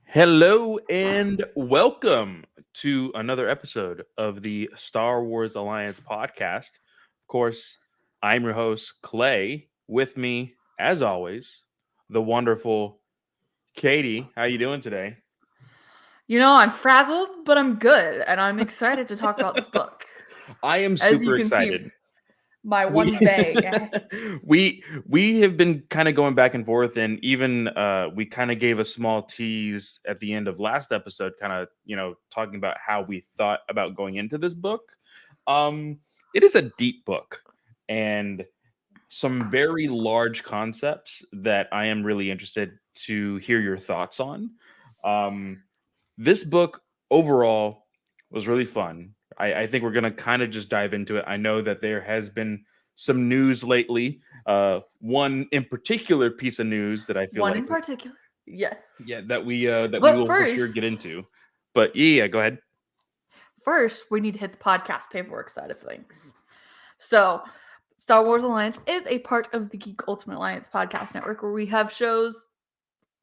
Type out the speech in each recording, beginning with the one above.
Hello and welcome to another episode of the Star Wars Alliance podcast. Of course, I'm your host, Clay. With me, as always, the wonderful Katie. How you doing today? I'm frazzled, but I'm good, and I'm excited to talk about this book. I am As you super can see, excited. my We one bag. we have been kind of going back and forth, and even we kind of gave a small tease at the end of last episode, kind of talking about how we thought about going into this book. It is a deep book and some very large concepts that I am really interested to hear your thoughts on. Um, this book overall was really fun. I think we're going to kind of just dive into it. I know that there has been some news lately. One in particular piece of news that I feel One like, in particular. Yes. yeah, that we But will for sure get first, into. But yeah, go ahead. first we need to hit the podcast paperwork side of things. So, Star Wars Alliance is a part of the Geek Ultimate Alliance podcast network where we have shows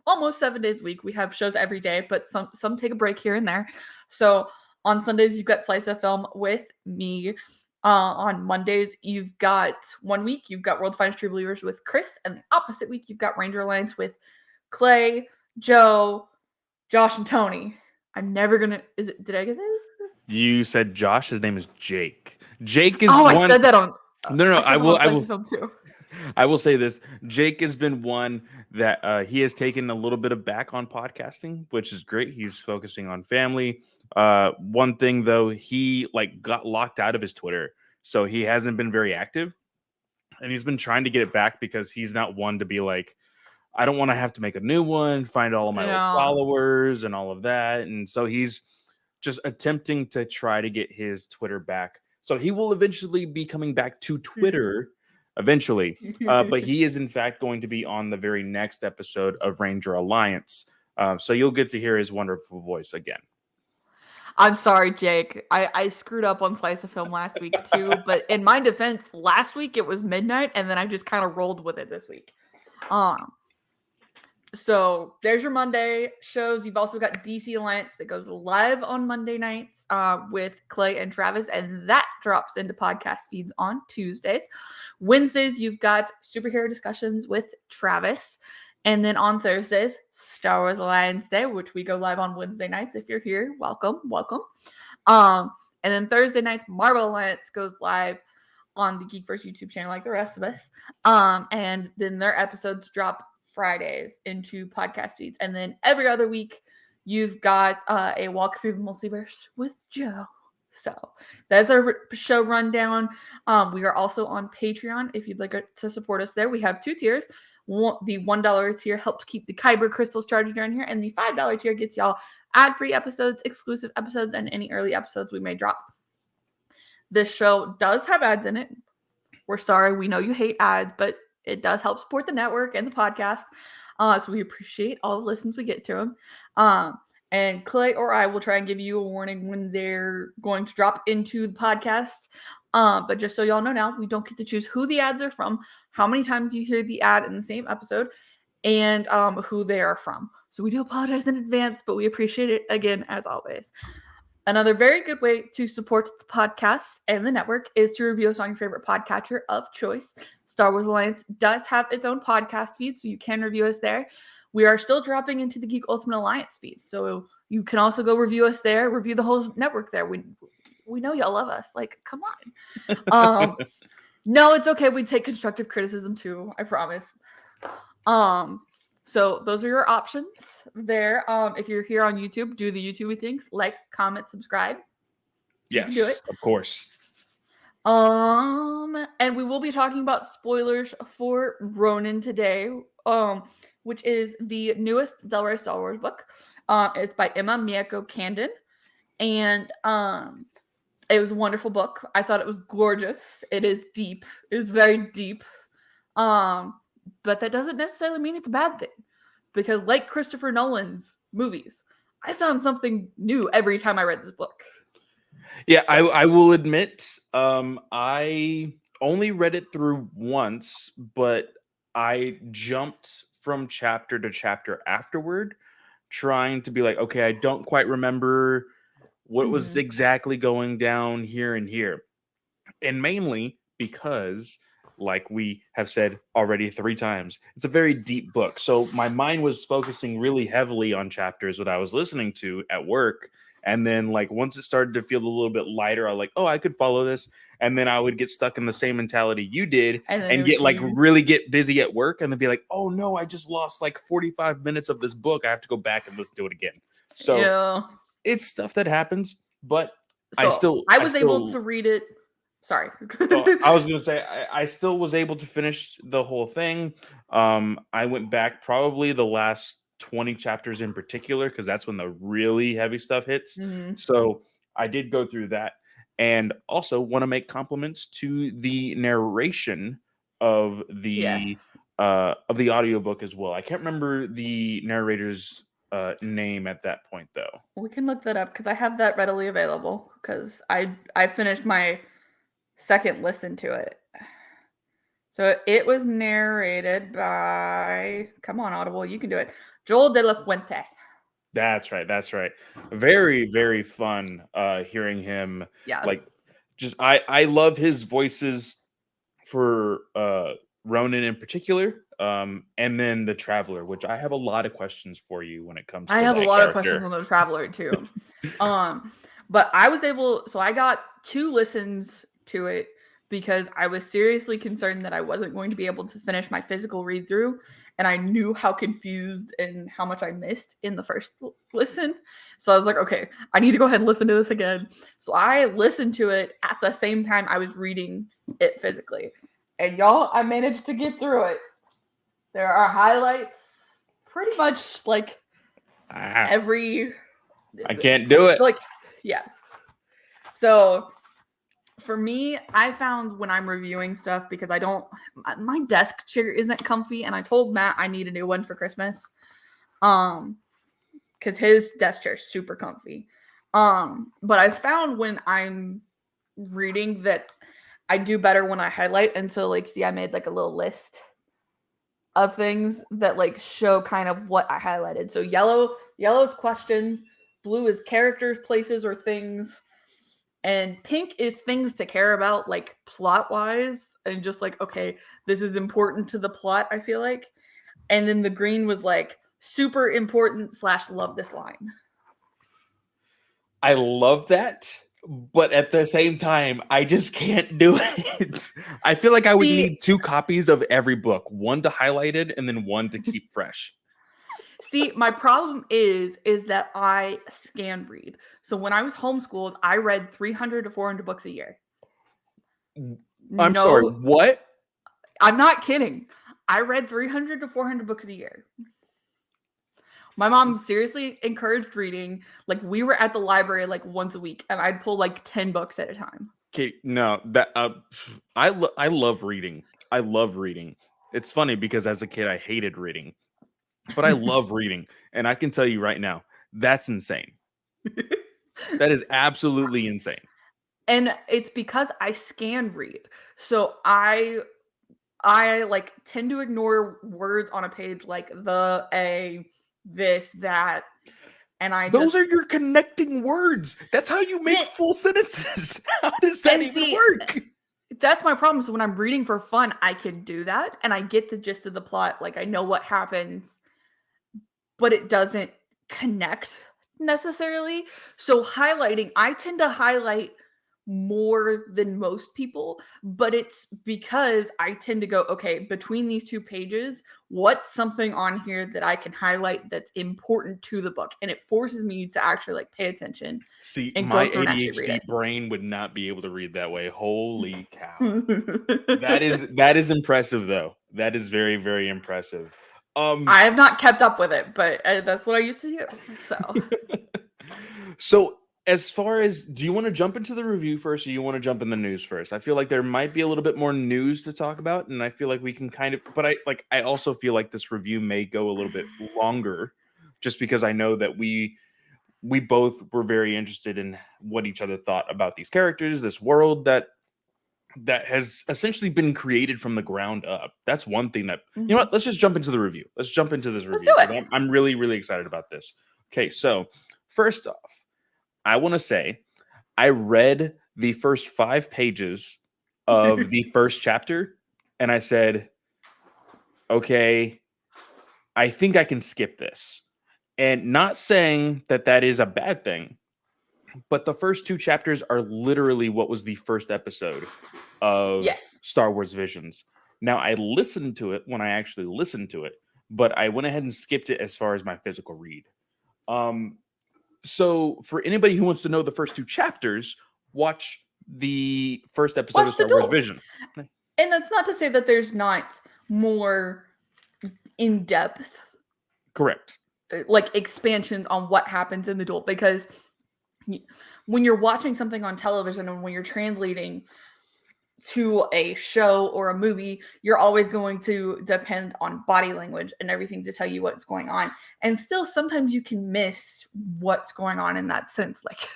almost 7 days a week. We have shows every day, but some take a break here and there. So on Sundays you've got Slice of Film with me. On Mondays you've got one week you've got World Finest True Believers with Chris, and the opposite week you've got Ranger Alliance with Clay, Joe, Josh, and Tony. I'm never gonna. Is it? Did I get that? You said Josh. His name is Jake. Jake is Oh, I one. said that on. No, no, I I said that will. on I Slice of will. Film too. I will say this: Jake has been one that he has taken a little bit of back on podcasting, which is great. He's focusing on family. One thing though, he like got locked out of his Twitter, so he hasn't been very active, and he's been trying to get it back because he's not one to be like, I don't want to have to make a new one, find all of my old Yeah. followers and all of that, and so he's just attempting to try to get his Twitter back. So he will eventually be coming back to Twitter eventually. But he is, in fact, going to be on the very next episode of Ranger Alliance. So you'll get to hear his wonderful voice again. I'm sorry, Jake. I screwed up on Slice of Film last week too, but in my defense, last week it was midnight, and then I just kind of rolled with it this week. Um, so there's your Monday shows. You've also got DC Alliance that goes live on Monday nights with Clay and Travis, and that drops into podcast feeds on Tuesdays. Wednesdays, you've got superhero discussions with Travis. And then on Thursdays, Star Wars Alliance Day, which we go live on Wednesday nights. If you're here, welcome, welcome. And then Thursday nights, Marvel Alliance goes live on the Geekverse YouTube channel, like the rest of us. And then their episodes drop Fridays into podcast feeds. And then every other week, you've got a walk through the multiverse with Joe. So that's our show rundown. We are also on Patreon if you'd like to support us there. We have two tiers. The $1 tier helps keep the Kyber crystals charged during here, and the $5 tier gets y'all ad-free episodes, exclusive episodes, and any early episodes we may drop. This show does have ads in it. We're sorry. We know you hate ads, but it does help support the network and the podcast. So we appreciate all the listens we get to them. And Clay or I will try and give you a warning when they're going to drop into the podcast. But just so y'all know now, we don't get to choose who the ads are from, how many times you hear the ad in the same episode, and who they are from. So we do apologize in advance, but we appreciate it again, as always. Another very good way to support the podcast and the network is to review us on your favorite podcatcher of choice. Star Wars Alliance does have its own podcast feed, so you can review us there. We are still dropping into the Geek Ultimate Alliance feed, so you can also go review us there, review the whole network there. We know y'all love us. Like, come on. No, it's okay. We take constructive criticism too. I promise. So those are your options there. If you're here on YouTube, do the YouTube things, like, comment, subscribe. You can do it. Yes, of course. And we will be talking about spoilers for Ronin today, which is the newest Del Rey Star Wars book. It's by Emma Miyako Candon, and it was a wonderful book. I thought it was gorgeous. It is deep. It is very deep. But that doesn't necessarily mean it's a bad thing, because like Christopher Nolan's movies, I found something new every time I read this book. Yeah, I will admit, I only read it through once, but I jumped from chapter to chapter afterward trying to be like, okay, I don't quite remember what was Mhm. exactly going down here and here. And mainly because, like we have said already 3 times, it's a very deep book. So my mind was focusing really heavily on chapters that I was listening to at work. And then, like, once it started to feel a little bit lighter, I was like, oh, I could follow this. And then I would get stuck in the same mentality you did And then it and would get like confuse really get busy at work and then be like, oh no, I just lost like 45 minutes of this book. I have to go back and listen to it again. you. So Yeah. it's stuff that happens, but I So still, I I was able still to read it. Sorry. oh, I was gonna say I still was able to finish the whole thing. I went back probably the last 20 chapters in particular because that's when the really heavy stuff hits. Mhm. So I did go through that, and also want to make compliments to the narration Yes. of the audiobook as well. I can't remember the narrator's name at that point though. We can look that up because I have that readily available because I finished my second listen to it. So it was narrated by, come on, Audible, you can do it, Joel De La Fuente. That's right. That's right. Very, very fun hearing him. Yeah. Like, just I love his voices for Ronin in particular. And then the Traveler, which I have a lot of questions for you when it comes I to have a that lot of questions character. on the Traveler too. But I was able, so I got 2 listens to it because I was seriously concerned that I wasn't going to be able to finish my physical read through, and I knew how confused and how much I missed in the first listen. So I was like, okay, I need to go ahead and listen to this again. So I listened to it at the same time I was reading it physically. And y'all, I managed to get through it. There are highlights pretty much like Ah, every I can't do it. like yeah. So for me, I found when I'm reviewing stuff because I don't my desk chair isn't comfy and I told Matt I need a new one for Christmas. Cuz his desk chair is super comfy. But I found when I'm reading that I do better when I highlight, and so like see I made like a little list of things that like show kind of what I highlighted. So yellow's questions, blue is characters, places, or things, and pink is things to care about, like plot wise, and just like, okay, this is important to the plot, I feel like. And then the green was like super important / love this line. I love that, but at the same time, I just can't do it. I feel like I would See, need 2 copies of every book, one to highlight it and then one to keep fresh. see, my problem is that I scan read. So when I was homeschooled, I read 300 to 400 books a year. I'm sorry, No, what? I'm not kidding. I read 300 to 400 books a year. My mom seriously encouraged reading. Like we were at the library like once a week and I'd pull like 10 books at a time. Okay, no, that I love reading. I love reading. It's funny because as a kid I hated reading, but I love reading, and I can tell you right now, that's insane. That is absolutely insane. And it's because I scan read. So I like tend to ignore words on a page like the, a, this, that, and I Those are just your connecting words. That's how you make and, full sentences. How does that even see work? that's my problem. So when I'm reading for fun, I can do that and I get the gist of the plot. Like I know what happens, but it doesn't connect necessarily. So highlighting, I tend to highlight more than most people, but it's because I tend to go, okay, between these 2 pages, what's something on here that I can highlight that's important to the book? And it forces me to actually like pay attention See, and my go through and actually read ADHD it. brain would not be able to read that way. Holy cow. That is impressive though. That is very, very impressive. Um I have not kept up with it, but that's what I used to do. So so as far as, do you want to jump into the review first or you want to jump in the news first? I feel like there might be a little bit more news to talk about, and I feel like we can kind of, but I also feel like this review may go a little bit longer just because I know that we both were very interested in what each other thought about these characters, this world that that has essentially been created from the ground up. That's one thing that, you know Mhm. what, let's just jump into the review. Let's jump into this Let's do review because it. I'm really, really excited about this. Okay, so first off, I want to say I read the first 5 pages of the first chapter and I said, okay, I think I can skip this. And not saying that that is a bad thing, but the first 2 chapters are literally what was the first episode of Yes. Star Wars Visions. Now, I listened to it when I actually listened to it, but I went ahead and skipped it as far as my physical read. Um, so, for anybody who wants to know the first 2 chapters, watch the first episode of Watch the Star Wars duel. Vision. And that's not to say that there's not more in depth Correct. like expansions on what happens in the duel, because when you're watching something on television and when you're translating to a show or a movie, you're always going to depend on body language and everything to tell you what's going on. And still, sometimes you can miss what's going on in that sense. Like,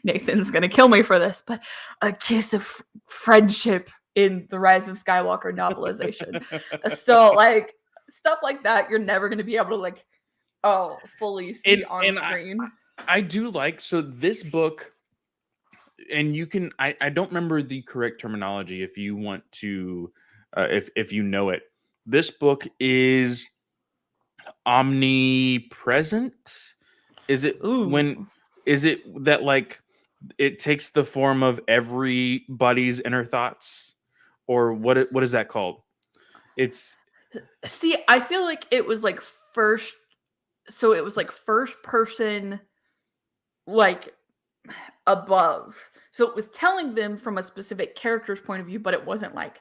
Nathan's going to kill me for this, but a kiss of friendship in the Rise of Skywalker novelization. So, like, stuff like that, you're never going to be able to, like, fully see on And screen. I do like, so this book, and you can, I don't remember the correct terminology if you want to, if you know it. This book is omnipresent. Is it when, Ooh. is it that like it takes the form of everybody's inner thoughts, or what is that called? It's See, I feel like it was like first, so it was like first person, like above. So it was telling them from a specific character's point of view, but it wasn't like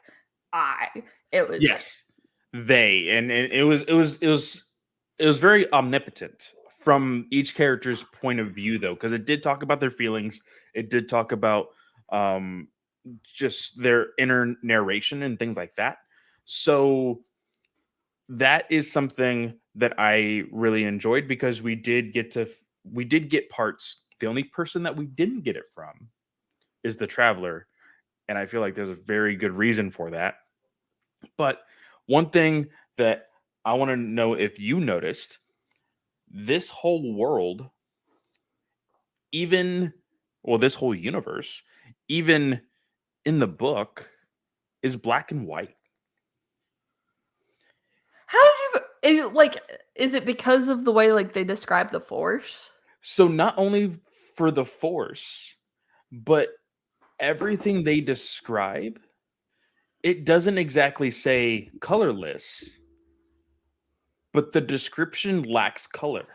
I. It was yes, they, and it was very omnipotent from each character's point of view though, because it did talk about their feelings. It did talk about um just their inner narration and things like that. So that is something that I really enjoyed because we did get parts. The only person that we didn't get it from is the traveler, and I feel like there's a very good reason for that. But one thing that I want to know if you noticed, this whole world, even, well, this whole universe, even in the book, is black and white. how did is it because of the way like they describe the force? So not only for the force, but everything they describe, it doesn't exactly say colorless, but the description lacks color.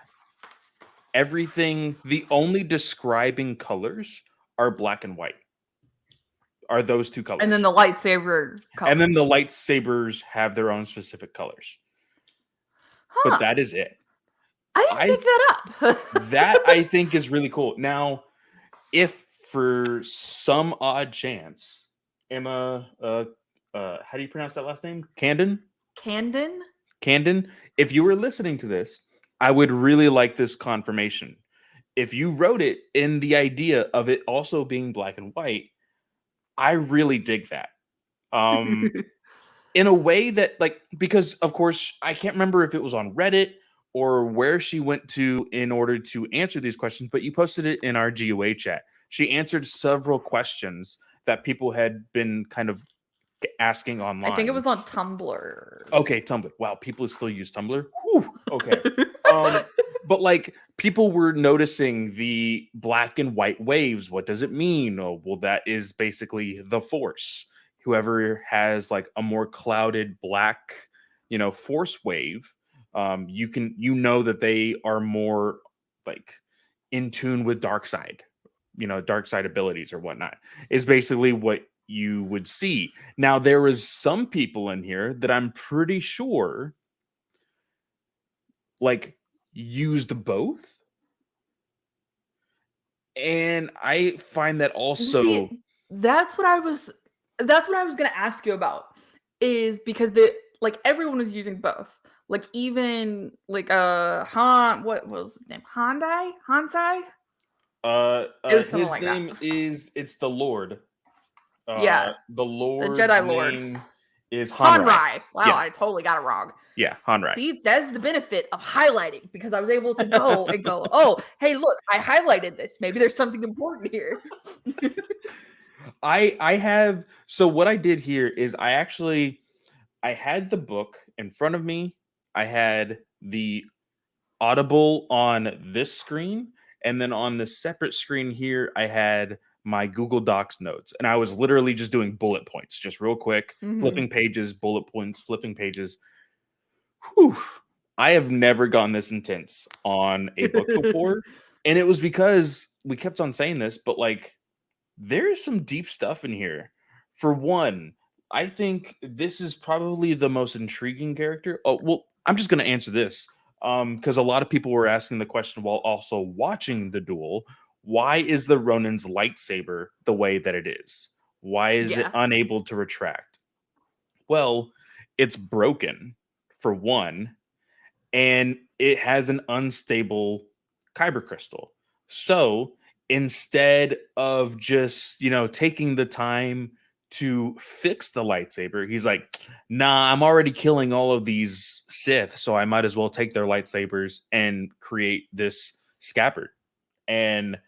Everything, the only describing colors are black and white, are those two And then colors. the lightsaber And then the colors. lightsabers have their own specific colors. But Huh. that is it. I didn't I pick that that up. I think is really cool. Now, if for some odd chance, Emma, how do you pronounce that last name? Candon? Candon? Candon, if you were listening to this, I would really like this confirmation. If you wrote it in the idea of it also being black and white, I really dig that. Um, in a way that, like, because of course I can't remember if it was on Reddit or where she went to in order to answer these questions, but you posted it in our GOA chat. She answered several questions that people had been kind of asking I think it online. was on Tumblr. Okay, Tumblr. Wow, people still use Tumblr. Whew, okay. Um, but like people were noticing the black and white waves. What does it mean? Oh, well, that is basically the force. Whoever has like a more clouded black, force wave, you know that they are more like in tune with dark side, dark side abilities or whatnot, is basically what you would see. Now, there was some people in here that I'm pretty sure like used both. And I find that also, See, that's what I was that's what I was gonna ask you about. Is because the like everyone was using both. Like even like Han what was his name? Hansai? It was something his like that. name is, it's the Lord. Yeah, The the Lord's Jedi Lord. name is Hanrai. Hanrai. Wow, Yeah, I totally got it wrong. yeah, Hanrai. See, that's the benefit of highlighting because I was able to go and go, oh, hey, look, I highlighted this. Maybe there's something important here. I have so what I did here is I had the book in front of me. I had the Audible on this screen, and then on the separate screen here, I had my Google Docs notes, and I was literally just doing bullet points, just real quick, Mhm. flipping pages, bullet points, flipping pages. Whew. I have never gone this intense on a book before, and it was because we kept on saying this, but like there is some deep stuff in here. For one, I think this is probably the most intriguing character. Oh, well, I'm just going to answer this because a lot of people were asking the question while also watching the duel. Why is the Ronin's lightsaber the way that it is? Why is it Yes. unable to retract? Well, it's broken for one, and it has an unstable kyber crystal. So instead of just, taking the time to fix the lightsaber, he's like, nah, I'm already killing all of these Sith, so I might as well take their lightsabers and create this scabbard. And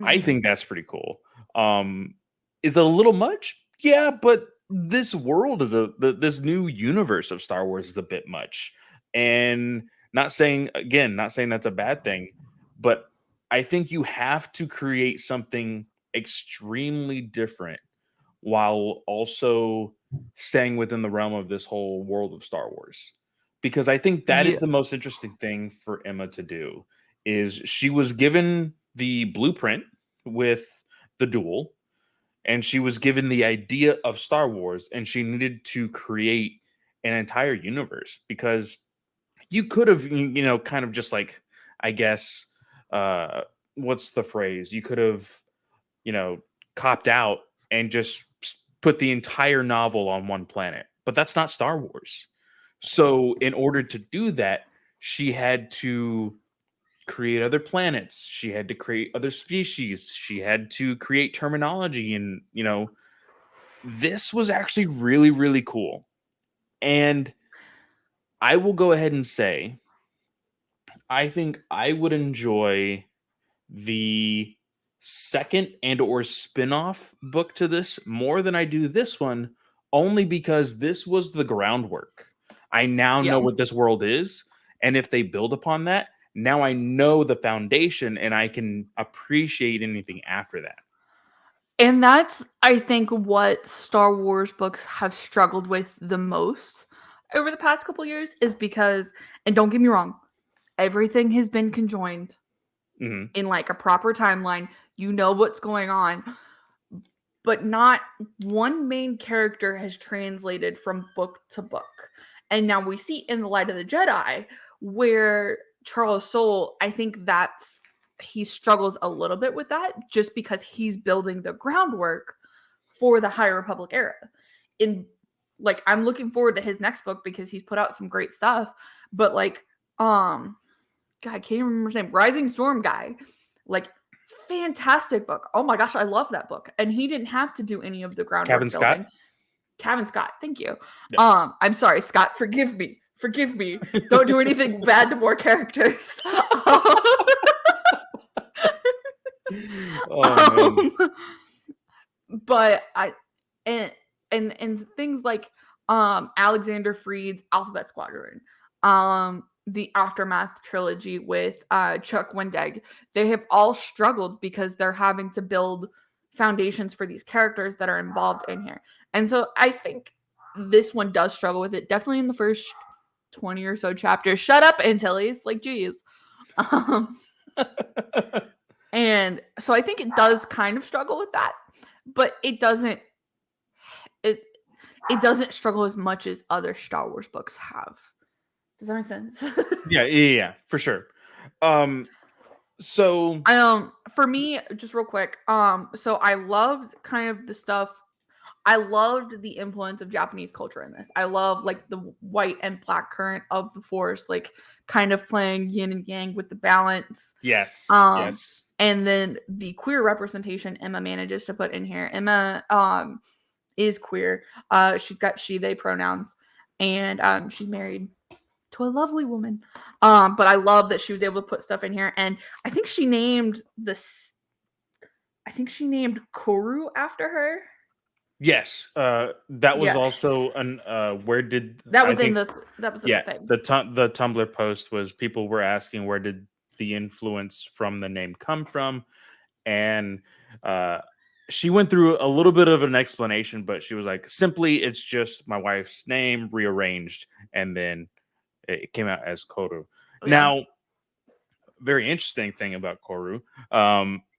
I Mhm. think that's pretty cool. Is it a little much? Yeah, but this world is this new universe of Star Wars is a bit much. And not saying that's a bad thing, but I think you have to create something extremely different while also staying within the realm of this whole world of Star Wars. Because I think that is Yeah. the most interesting thing for Emma to do is she was given the blueprint with the duel and she was given the idea of Star Wars and she needed to create an entire universe because you could have kind of just like I guess uh what's the phrase you could have you know copped out and just put the entire novel on one planet, but that's not Star Wars. So in order to do that, she had to create other planets, she had to create other species, she had to create terminology, and this was actually really really cool. And I will go ahead and say I think I would enjoy the second and or spin-off book to this more than I do this one, only because this was the groundwork. I now Yeah. know what this world is, and if they build upon that, now I know the foundation and I can appreciate anything after that. And that's, I think, what Star Wars books have struggled with the most over the past couple years is because, and don't get me wrong, everything has been conjoined Mhm. in like a proper timeline. You know what's going on, but not one main character has translated from book to book. And now we see in The Light of the Jedi where Charles Soule, I think that's he struggles a little bit with that just because he's building the groundwork for the High Republic era. In like I'm looking forward to his next book because he's put out some great stuff, but like God, I can't even remember his name. Rising Storm guy. Like fantastic book. Oh my gosh, I love that book. And he didn't have to do any of the Kevin groundwork Scott? building. Kevin Scott, thank you. Yeah. I'm sorry, Scott, forgive me. Forgive me. Don't do anything bad to more characters. Oh man. um, but I and and things like Alexander Freed's Alphabet Squadron, the Aftermath trilogy with Chuck Wendig, they have all struggled because they're having to build foundations for these characters that are involved in here. And so I think this one does struggle with it, definitely in the first 20 or so chapters. Shut up, Antilles. Like, geez. Um, and so I think it does kind of struggle with that, but it it doesn't struggle as much as other Star Wars books have. Does that make sense? Yeah, for sure. Um so For me, just real quick, so I loved kind of the stuff. I loved the influence of Japanese culture in this. I love like the white and black current of the force, like kind of playing yin and yang with the balance. yes, Um, yes. And then the queer representation Emma manages to put in here. Emma is queer. She's got she they pronouns, and she's married to a lovely woman. But I love that she was able to put stuff in here, and I think she named this. I think she named Koru after her. Yes, that was Yes, also an where did that I was in think the yeah, thing. the Tumblr post was people were asking where did the influence from the name come from, and uh she went through a little bit of an explanation, but she was like, simply it's just my wife's name rearranged, and then it came out as Koru. Yeah. Now, very interesting thing about Koru.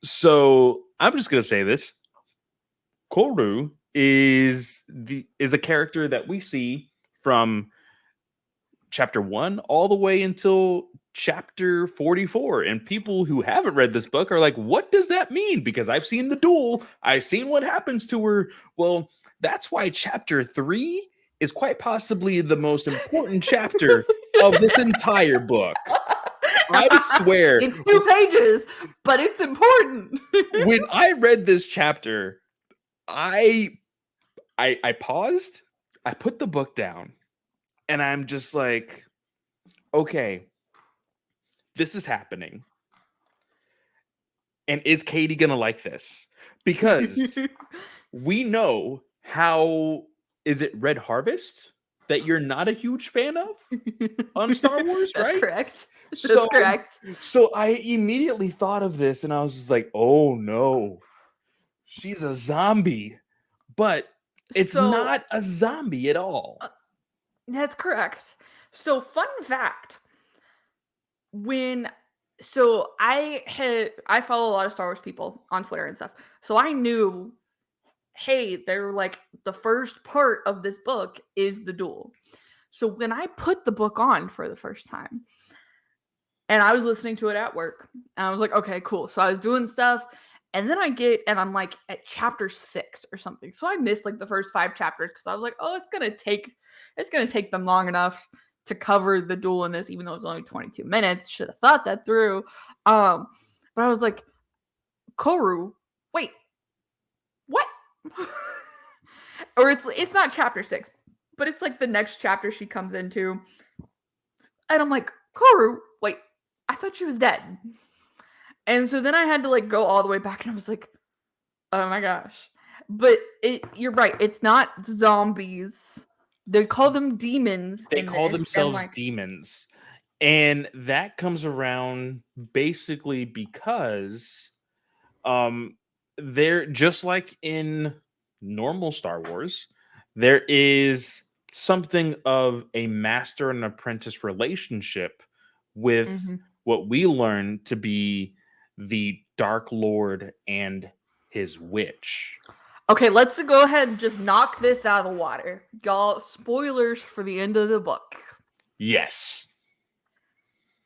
So I'm just gonna say this: Koru is a character that we see from chapter 1 all the way until chapter 44, and people who haven't read this book are like, what does that mean? Because I've seen the duel, I've seen what happens to her. Well, that's why chapter 3 is quite possibly the most important chapter of this entire book. I swear, It's 2 pages, but it's important. when I read this chapter, I I paused, I put the book down, and I'm just like, okay, this is happening. And is Katie gonna like this? Because we know how is it Red Harvest that you're not a huge fan of on Star Wars, That's right? correct. That's So correct. so I immediately thought of this and I was just like, oh no, she's a zombie. But it's So not a zombie at all. that's correct. So fun fact, when so I follow a lot of Star Wars people on Twitter and stuff. So I knew, hey, they're like the first part of this book is the duel. So when I put the book on for the first time and I was listening to it at work, and I was like, okay, cool. So I was doing stuff, and then I'm like at chapter 6 or something. So I missed like the first 5 chapters because I was like, oh, it's gonna take them long enough to cover the duel in this, even though it's only 22 minutes. Should have thought that through. But I was like, Koru, wait, what? Or it's not chapter 6, but it's like the next chapter she comes into, and I'm like, Koru, wait, I thought she was dead. And so then I had to like go all the way back, and I was like, oh my gosh. But you're right, it's not zombies. They call them demons They in call this, and themselves like, demons. And that comes around basically because they're just like in normal Star Wars, there is something of a master and apprentice relationship with mhm. what we learn to be the Dark Lord and his witch. Okay, let's go ahead and just knock this out of the water. Y'all, spoilers for the end of the book. Yes.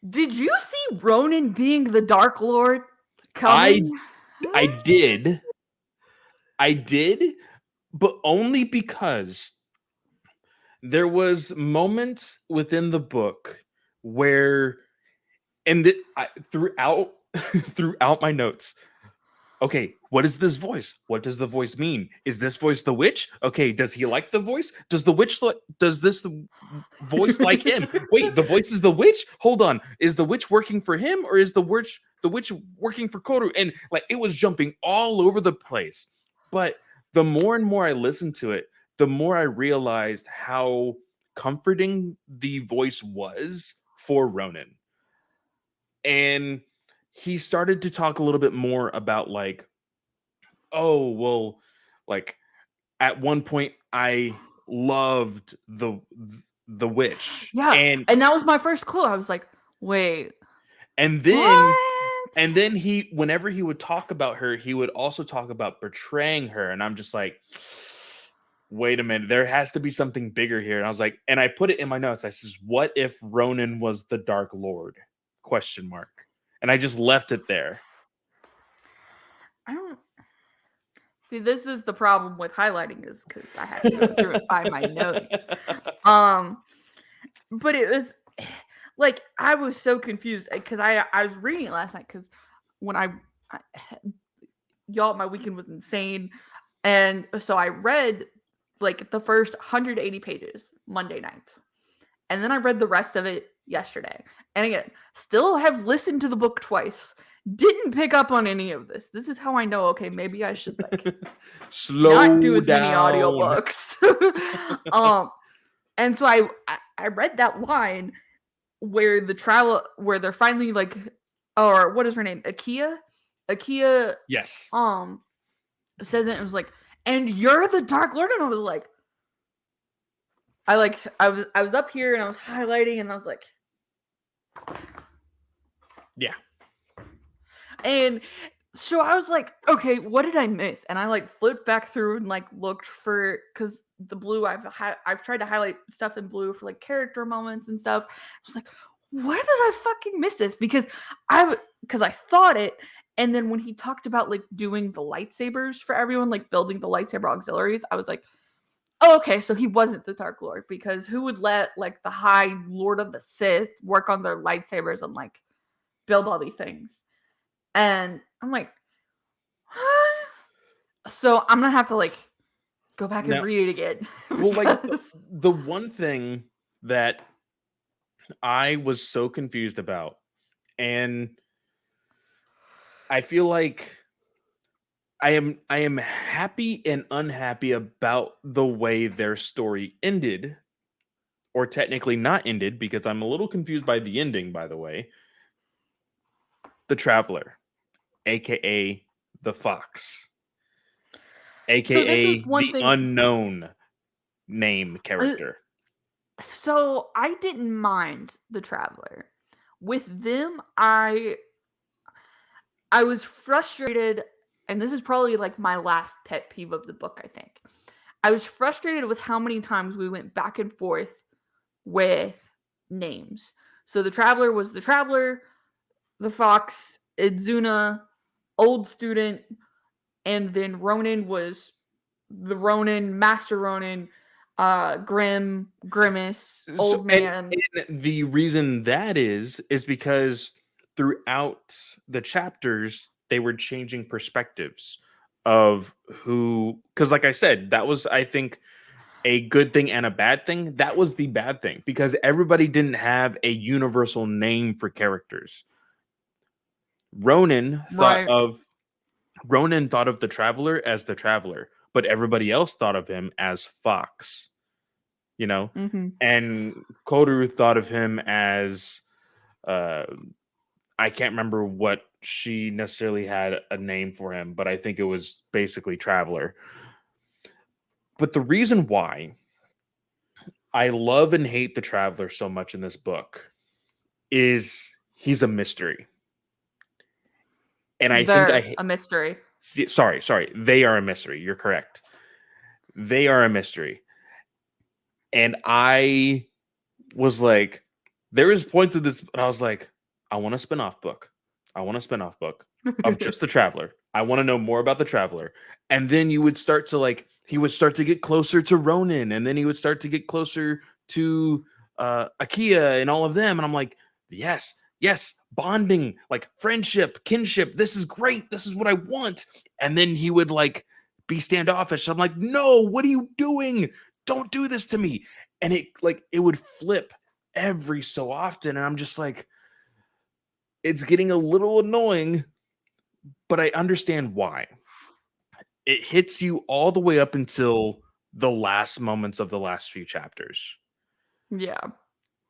Did you see Ronin being the Dark Lord I coming? I did. I did, but only because there was moments within the book where throughout throughout my notes, okay, what is this voice? What does the voice mean? Is this voice the witch? Okay, does he like the voice? Does the witch does this voice like him? Wait, the voice is the witch? Hold on. Is the witch working for him or is the witch working for Koru? And like it was jumping all over the place. But the more and more I listened to it, the more I realized how comforting the voice was for Ronan. And he started to talk a little bit more about like, oh, well, like at one point I loved the witch. Yeah, And and that was my first clue. I was like, wait, and then what? and then he whenever he would talk about her, he would also talk about betraying her. And I'm just like, wait a minute, there has to be something bigger here. And I was like, and I put it in my notes. I says, what if Ronan was the Dark Lord? Question mark. And I just left it there. I don't see. This is the problem with highlighting, is because I had to go through and find my notes. Um, but it was like I was so confused because I was reading it last night because when y'all, my weekend was insane. And so I read like the first 180 pages Monday night. And then I read the rest of it yesterday. And again, still have listened to the book twice. Didn't pick up on any of this. This is how I know, okay, maybe I should like not do Slow as many down. audiobooks. And so I read that line where where they're finally like, or what is her name? Akia Yes. says it, and it was like, and you're the Dark Lord, and I was like, I was up here and I was highlighting and I was like, yeah. And so I was like, okay, what did I miss? And I like flipped back through and like looked for, because the blue I've tried to highlight stuff in blue for like character moments and stuff. I was like, where did I fucking miss this? Because I thought it. And then when he talked about like doing the lightsabers for everyone, like building the lightsaber auxiliaries, I was like, oh, okay, so he wasn't the Dark Lord, because who would let like the High Lord of the Sith work on their lightsabers and like build all these things? And I'm like, so I'm gonna have to like go back and Now, read it again. well, like the one thing that I was so confused about, and I feel like I am happy and unhappy about the way their story ended, or technically not ended, because I'm a little confused by the ending, by the way. The Traveler, aka the Fox, So this aka was one the thing. unknown name uh, character. So I didn't mind the Traveler. With them, I was frustrated, and this is probably like my last pet peeve of the book, I think. I was frustrated with how many times we went back and forth with names. So the Traveler was the Traveler, the Fox, Idzuna, old student, and then Ronin was the Ronin, Master Ronin, Grimace, So, old man. and the reason that is because throughout the chapters they were changing perspectives of who, because like I said, that was, I think, a good thing and a bad thing. That was the bad thing, because everybody didn't have a universal name for characters. Ronan thought Right. of Ronan thought of the Traveler as the Traveler, but everybody else thought of him as Fox, you know? Mm-hmm. And Koru thought of him as uh I can't remember what she necessarily had a name for him, but I think it was basically Traveler. But the reason why I love and hate the Traveler so much in this book is he's a mystery. And I think They're a mystery. sorry, they are a mystery. You're correct. They are a mystery. And I was like, there was points of this, but I was like, I want a spin-off book. I want a spin-off book of just the Traveler. I want to know more about the Traveler. And then you would start to like, he would start to get closer to Ronin, and then he would start to get closer to Akia and all of them. And I'm like, yes, yes, bonding, like friendship, kinship. This is great. This is what I want. And then he would like be standoffish. I'm like, no, what are you doing? Don't do this to me. And it would flip every so often, and I'm just like, it's getting a little annoying, but I understand why. It hits you all the way up until the last moments of the last few chapters, Yeah.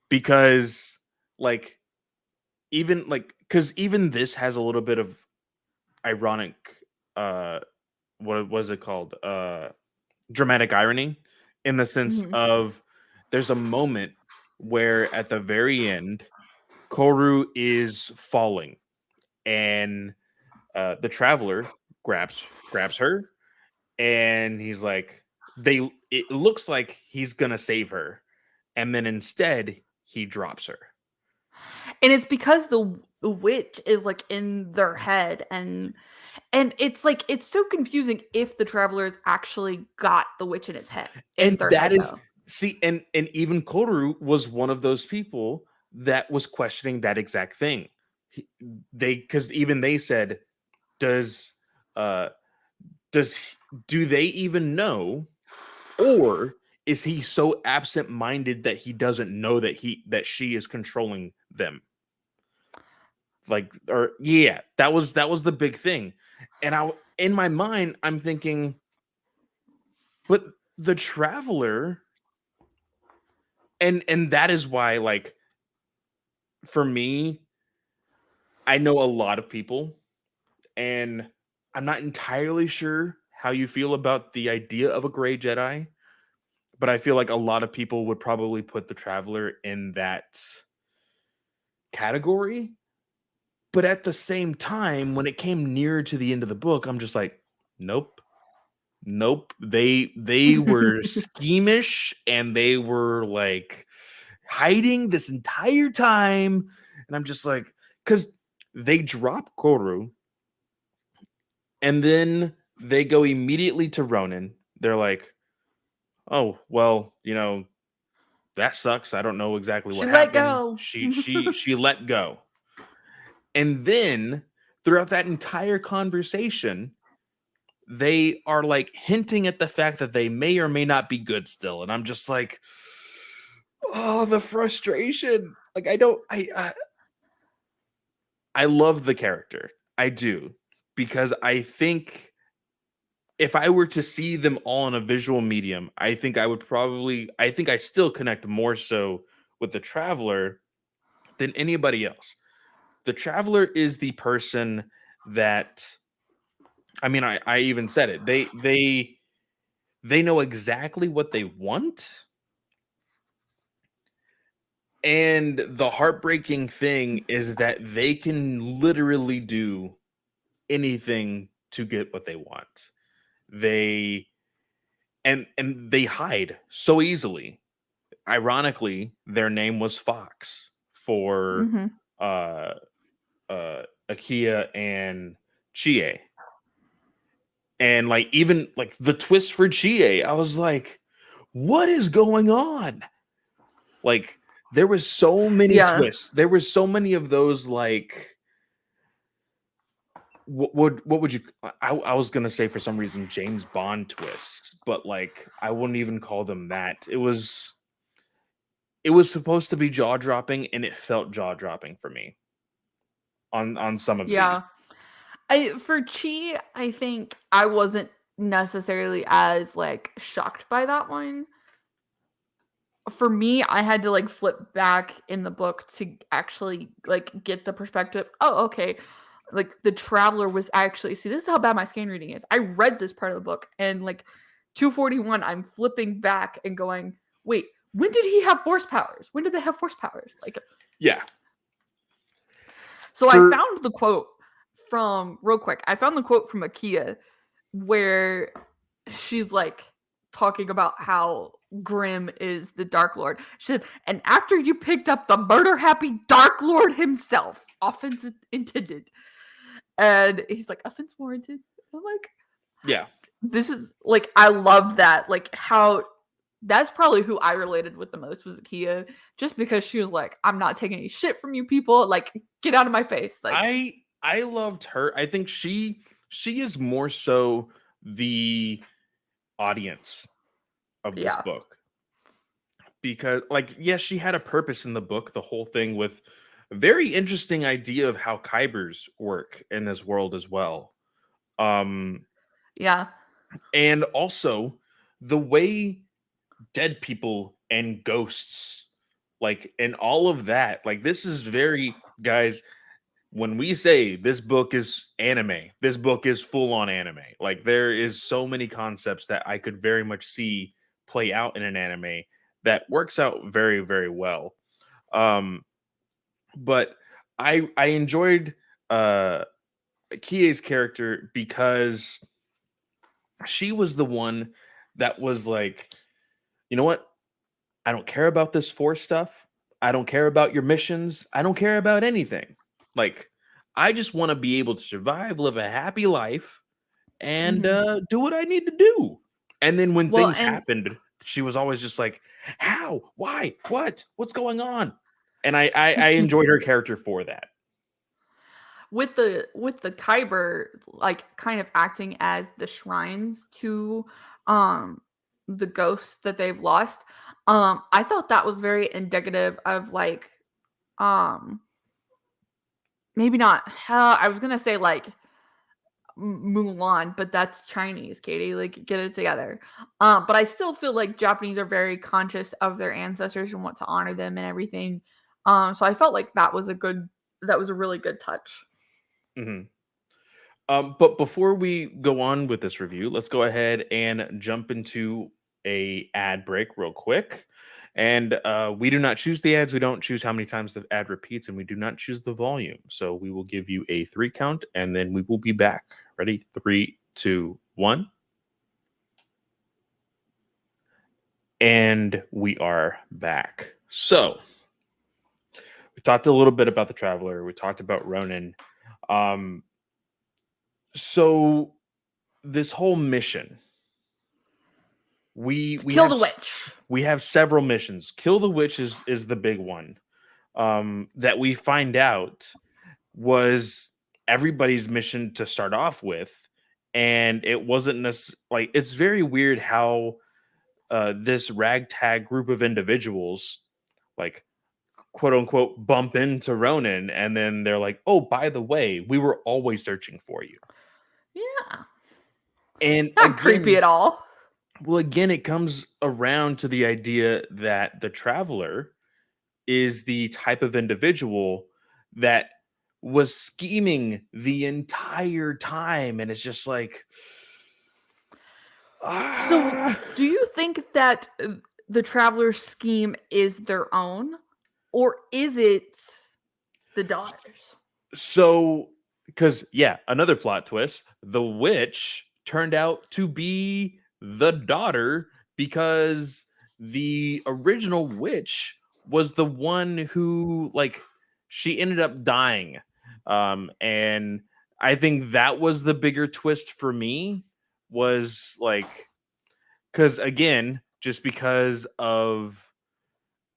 because like even like because even this has a little bit of ironic, uh what was it called, dramatic irony, in the sense Mm-hmm. of there's a moment where at the very end Koru is falling, and the Traveler grabs her, and he's like, it looks like he's gonna save her, and then instead he drops her. And it's because the witch is like in their head, and it's like it's so confusing if the Traveler's actually got the witch in his head, in And their that head is, though. see, and even Koru was one of those people that was questioning that exact thing. They, because even they said does uh does do they even know, or is he so absent-minded that he doesn't know that she is controlling them? Like, or yeah, that was the big thing. And in my mind, I'm thinking, but the traveler, and that is why, like, for me, I know a lot of people, and I'm not entirely sure how you feel about the idea of a gray Jedi, but I feel like a lot of people would probably put the traveler in that category. But at the same time, when it came near to the end of the book, I'm just like, nope. Nope. They were schemish, and they were like hiding this entire time. And I'm just like, because they drop Koru and then they go immediately to Ronin. They're like, oh, well, that sucks. I don't know exactly She what let happened. go. She let go. And then throughout that entire conversation, they are like hinting at the fact that they may or may not be good still. And I'm just like, oh, the frustration. Like, I love the character. I do. Because I think if I were to see them all in a visual medium, I think I still connect more so with the traveler than anybody else. The traveler is the person that, I mean, I even said it. They know exactly what they want. And the heartbreaking thing is that they can literally do anything to get what they want. They and they hide so easily. Ironically, their name was Fox for Hmm. uh Akia and Chie. And like, even like the twist for Chie, I was like, what is going on? Like, there was so many Yeah. twists. There was so many of those, like, what would you, I was gonna say for some reason James Bond twists, but like I wouldn't even call them that. It was supposed to be jaw dropping, and it felt jaw dropping for me on some of these. Yeah. For Chi, I think I wasn't necessarily as like shocked by that one. For me, I had to like flip back in the book to actually like get the perspective. Oh, okay. Like the traveler was actually, see, this is how bad my scan reading is. I read this part of the book and like 241, I'm flipping back and going, wait, when did he have force powers? When did they have force powers? Like, Yeah. so I For found the quote from real quick. I found the quote from Akia where she's like talking about how grim is the Dark Lord. She said, and after you picked up the murder happy Dark Lord himself, offense intended. And he's like, offense warranted. I'm like, yeah. this is like, I love that. Like, how that's probably who I related with the most was Akia, just because she was like, I'm not taking any shit from you people. Like, get out of my face. Like, I loved her. I think she is more so the audience of this yeah. book, because, like, yes, she had a purpose in the book, the whole thing with a very interesting idea of how kybers work in this world as well. Um Yeah. and also the way dead people and ghosts, like, and all of that, like, this is very, guys, when we say this book is anime, this book is full on anime. Like, there is so many concepts that I could very much see play out in an anime that works out very, very well. Um, but I enjoyed Kie's character because she was the one that was like, you know what? I don't care about this force stuff. I don't care about your missions. I don't care about anything. Like, I just want to be able to survive, live a happy life, and Hmm. do what I need to do. And then when Well, things and happened, she was always just like, "How? Why? What's going on?" And I enjoyed her character for that. with the Kyber like kind of acting as the shrines to um the ghosts that they've lost. I thought that was very indicative of like um maybe not I was gonna say like Mulan, but that's Chinese, Katie. Like, get it together. But I still feel like Japanese are very conscious of their ancestors and want to honor them and everything. So I felt like that was a really good touch. Mhm. But before we go on with this review, let's go ahead and jump into a ad break real quick. And we do not choose the ads. We don't choose how many times the ad repeats, and we do not choose the volume. So we will give you a 3 count, and then we will be back. Ready? 3, 2, 1. And we are back. So we talked a little bit about the Traveler. We talked about Ronin. Um, so this whole mission, we Kill have the witch. we have several missions. Kill the witch is the big one. That we find out was everybody's mission to start off with, and it wasn't like it's very weird how this ragtag group of individuals, like quote unquote, bump into Ronin, and then they're like, "Oh, by the way, we were always searching for you." Yeah. And Not creepy again, at all. well, again, it comes around to the idea that the Traveler is the type of individual that was scheming the entire time, and it's just like, So, ah. do you think that the traveler's scheme is their own, or is it the daughter's? So, because yeah, another plot twist: the witch turned out to be the daughter, because the original witch was the one who, like, she ended up dying. And I think that was the bigger twist for me, was like, because again, just because of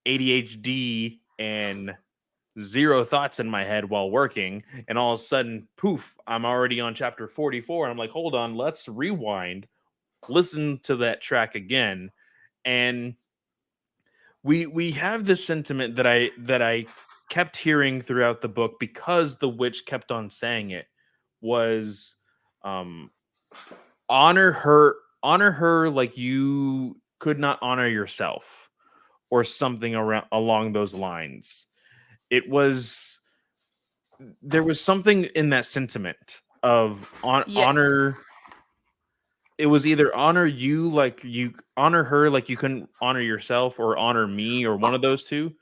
ADHD and zero thoughts in my head while working, and all of a sudden, poof, I'm already on chapter 44. And I'm like, hold on, let's rewind, listen to that track again. And we have this sentiment that I kept hearing throughout the book, because the witch kept on saying it, was um honor her like you could not honor yourself, or something around along those lines. It was There was something in that sentiment of Yes. honor. It was either honor her like you couldn't honor yourself, or honor me, or Uh, one of those two.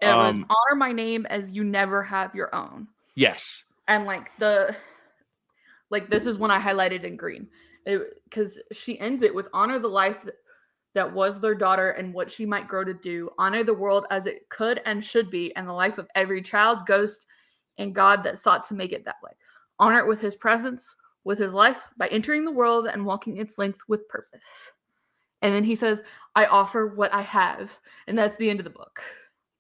It was um honor my name as you never have your own. yes. And like this is when I highlighted in green. Because she ends it with honor the life that was their daughter and what she might grow to do. Honor the world as it could and should be, and the life of every child, ghost, and God that sought to make it that way. Honor it with his presence, with his life, by entering the world and walking its length with purpose. And then he says, I offer what I have. And that's the end of the book.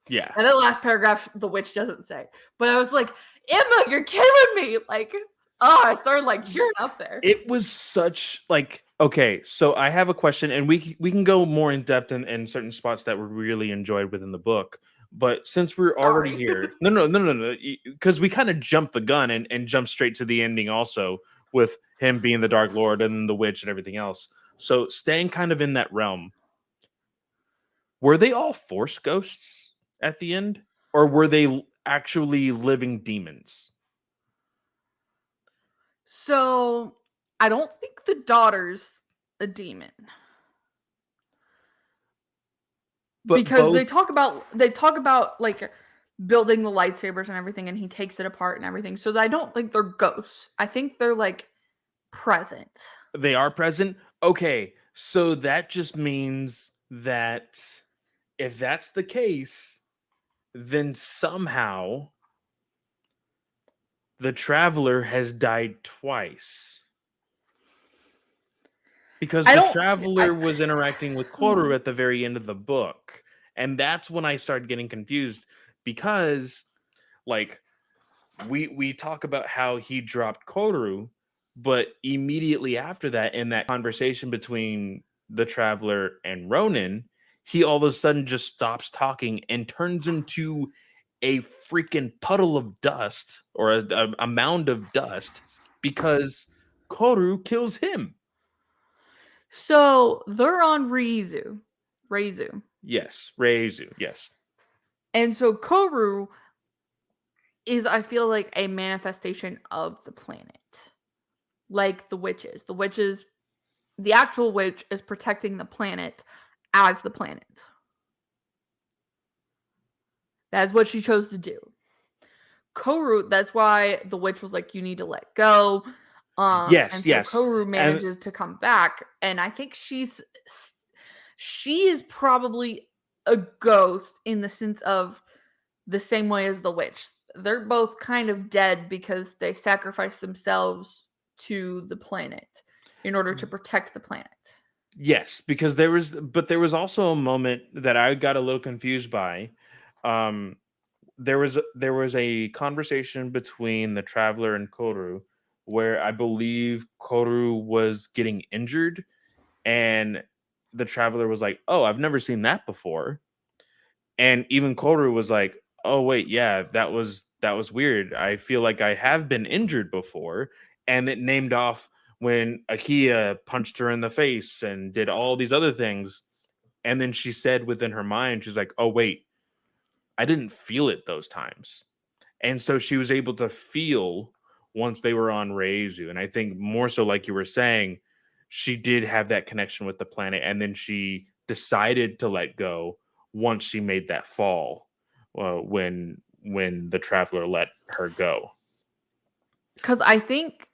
Yeah. And the last paragraph, the witch doesn't say. But I was like, Emma, you're killing me. Like, oh, I started like tearing up there. It was such like, okay, so I have a question, and we can go more in depth in certain spots that were really enjoyed within the book. But since we're already Sorry. here, no, because we kind of jumped the gun and jumped straight to the ending, also with him being the Dark Lord and the witch and everything else. So staying kind of in that realm, were they all Force ghosts at the end, or were they actually living demons? So I don't think the daughter's a demon. But Because both. they talk about like building the lightsabers and everything, and he takes it apart and everything. So I don't think they're ghosts. I think they're like present. They are present. Okay, so that just means that if that's the case, then somehow the Traveler has died twice, because I the don't. I, Traveler was interacting with hmm. Koru at the very end of the book. And that's when I started getting confused, because, like, we talk about how he dropped Koru, but immediately after that, in that conversation between the Traveler and Ronin, he all of a sudden just stops talking and turns into a freaking puddle of dust, or a mound of dust, because Koru kills him. So they're on Reizu. Yes, Reizu. Yes. And so Koru is, I feel like, a manifestation of the planet. Like the witches. The actual witch is protecting the planet as the planet. That is what she chose to do. Koru, that's why the witch was like, you need to let go. Yes, And so yes. Koru And manages to come back, and I think she is probably a ghost in the sense of the same way as the witch. They're both kind of dead because they sacrificed themselves to the planet in order to protect the planet. yes, because there was also a moment that I got a little confused by. Um, there was a conversation between the Traveler and Koru where I believe Koru was getting injured, and the Traveler was like, "Oh, I've never seen that before." And even Koru was like, "Oh wait, yeah, that was weird. I feel like I have been injured before." And it named off when Akia punched her in the face and did all these other things. And then she said within her mind, she's like, "Oh wait, I didn't feel it those times." And so she was able to feel once they were on Reizu. And I think more so, like you were saying, she did have that connection with the planet, and then she decided to let go once she made that fall, when the Traveler let her go. Because I think,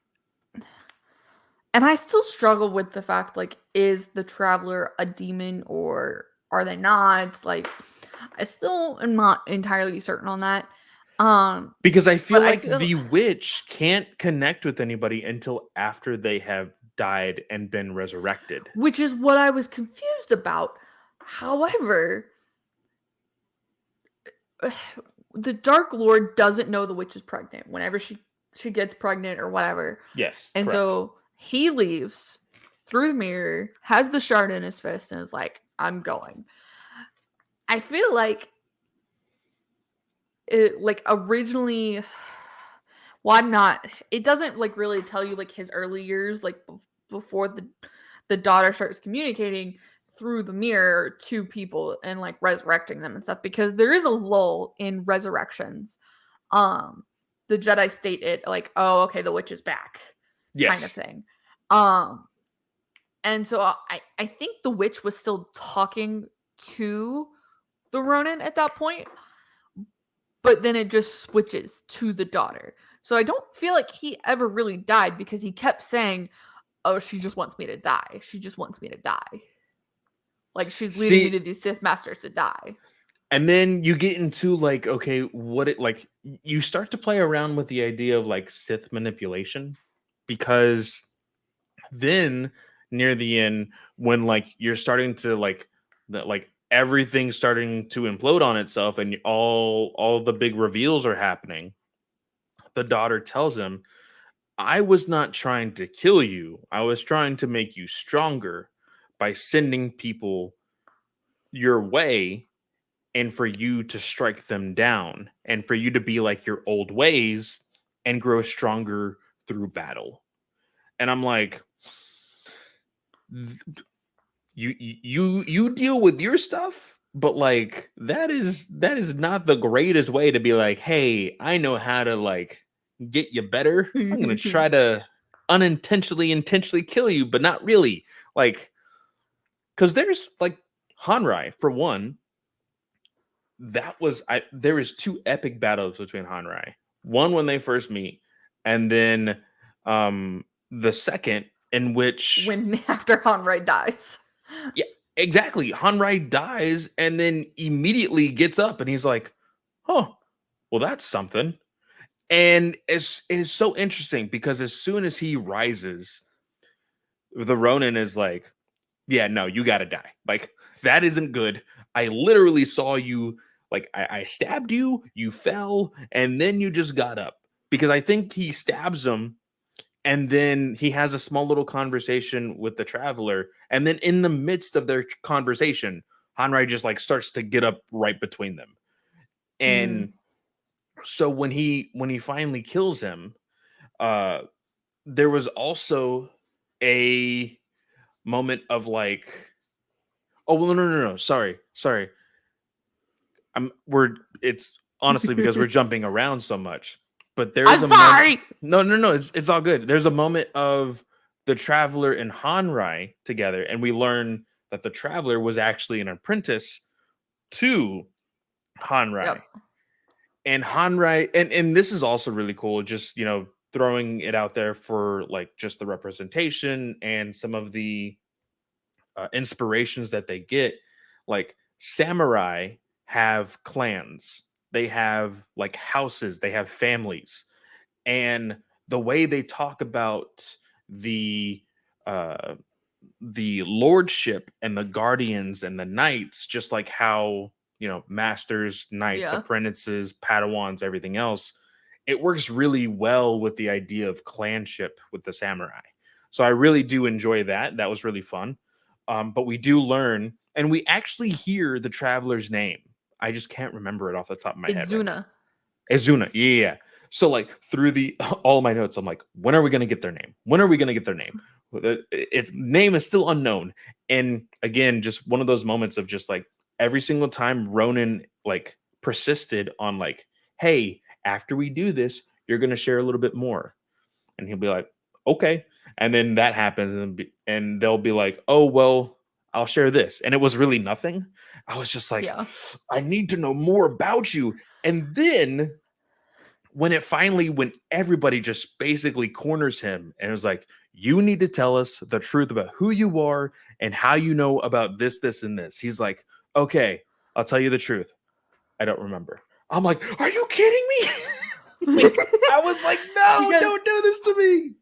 and I still struggle with the fact, like, is the Traveler a demon or are they not? Like, I still am not entirely certain on that. Because I But feel I like feel, the witch can't connect with anybody until after they have died and been resurrected. which is what I was confused about. However, the Dark Lord doesn't know the witch is pregnant whenever she gets pregnant or whatever. Yes, And correct. so he leaves through the mirror, has the shard in his fist, and is like, I'm going. I feel like it, like, originally, well, I'm not, it doesn't like really tell you like his early years, like before the daughter starts communicating through the mirror to people and like resurrecting them and stuff, because there is a lull in resurrections. um the Jedi state it like, oh, okay, the witch is back, kind of Yes. thing. um and so I think the witch was still talking to the Ronin at that point, but then it just switches to the daughter. So I don't feel like he ever really died, because he kept saying, oh, she just wants me to die, she just wants me to die, like she's leading me See, to these Sith masters to die. and then you get into like, okay, what it like you start to play around with the idea of like Sith manipulation, because then near the end, when like you're starting to like everything's starting to implode on itself and all the big reveals are happening, the daughter tells him, "I was not trying to kill you. I was trying to make you stronger by sending people your way, and for you to strike them down, and for you to be like your old ways and grow stronger through battle." And I'm like, you deal with your stuff, but like that is not the greatest way to be like, "Hey, I know how to like get you better. I'm gonna try to unintentionally intentionally kill you, but not really." Like, because there's like Hanrai for one. That was I There is two epic battles between Hanrai. One when they first meet, and then the second in which, When after Hanrai dies. yeah, exactly, Hanrai dies and then immediately gets up and he's like, "Oh, well that's something." And it is so interesting because as soon as he rises, the Ronin is like, "Yeah, no, you got to die. Like, that isn't good. I literally saw you, like, I stabbed you, you fell, and then you just got up. because I think he stabs him, and then he has a small little conversation with the traveler, and then in the midst of their conversation, Hanrai just like starts to get up right between them. Mm. And so when he finally kills him, uh there was also a moment of like, oh well, no, sorry, we're it's honestly because we're jumping around so much. But there's I'm a moment. sorry. No, it's all good. There's a moment of the traveler and Hanrai together, and we learn that the traveler was actually an apprentice to Hanrai. Yep. And Hanrai, and this is also really cool, just throwing it out there for like just the representation and some of the inspirations that they get. Like samurai have clans, they have like houses, they have families, and the way they talk about the uh the lordship and the guardians and the knights, just like how masters, knights, Yeah. apprentices, padawans, everything else, it works really well with the idea of clanship with the samurai. So I really do enjoy that. That was really fun. But we do learn, and we actually hear the traveler's name. I just can't remember it off the top of my head right now. Idzuna. Azuna, yeah. So like through the all my notes, I'm like, when are we gonna get their name? When are we gonna get their name? Its name is still unknown. And again, just one of those moments of just like every single time Ronin like persisted on like, hey, after we do this, you're gonna share a little bit more, and he'll be like, okay. And then that happens, and they'll be like, oh well, I'll share this, and it was really nothing. I was just like, Yeah. I need to know more about you. And then when everybody just basically corners him and was like, you need to tell us the truth about who you are and how you know about this, and this. He's like, okay, I'll tell you the truth. I don't remember. I'm like, are you kidding me? Like, I was like, no, Because don't do this to me.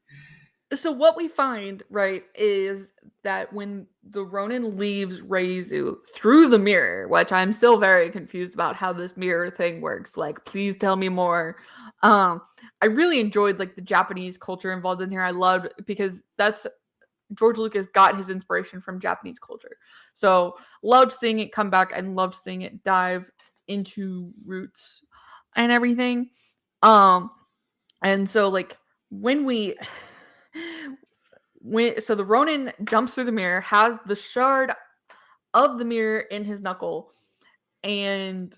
so what we find, right, is that when the Ronin leaves Reizu through the mirror, which I'm still very confused about how this mirror thing works. Like, please tell me more. I really enjoyed like the Japanese culture involved in here. I loved because that's George Lucas got his inspiration from Japanese culture. So loved seeing it come back and loved seeing it dive into roots and everything. Um, and so like when we so the Ronin jumps through the mirror, has the shard of the mirror in his knuckle, and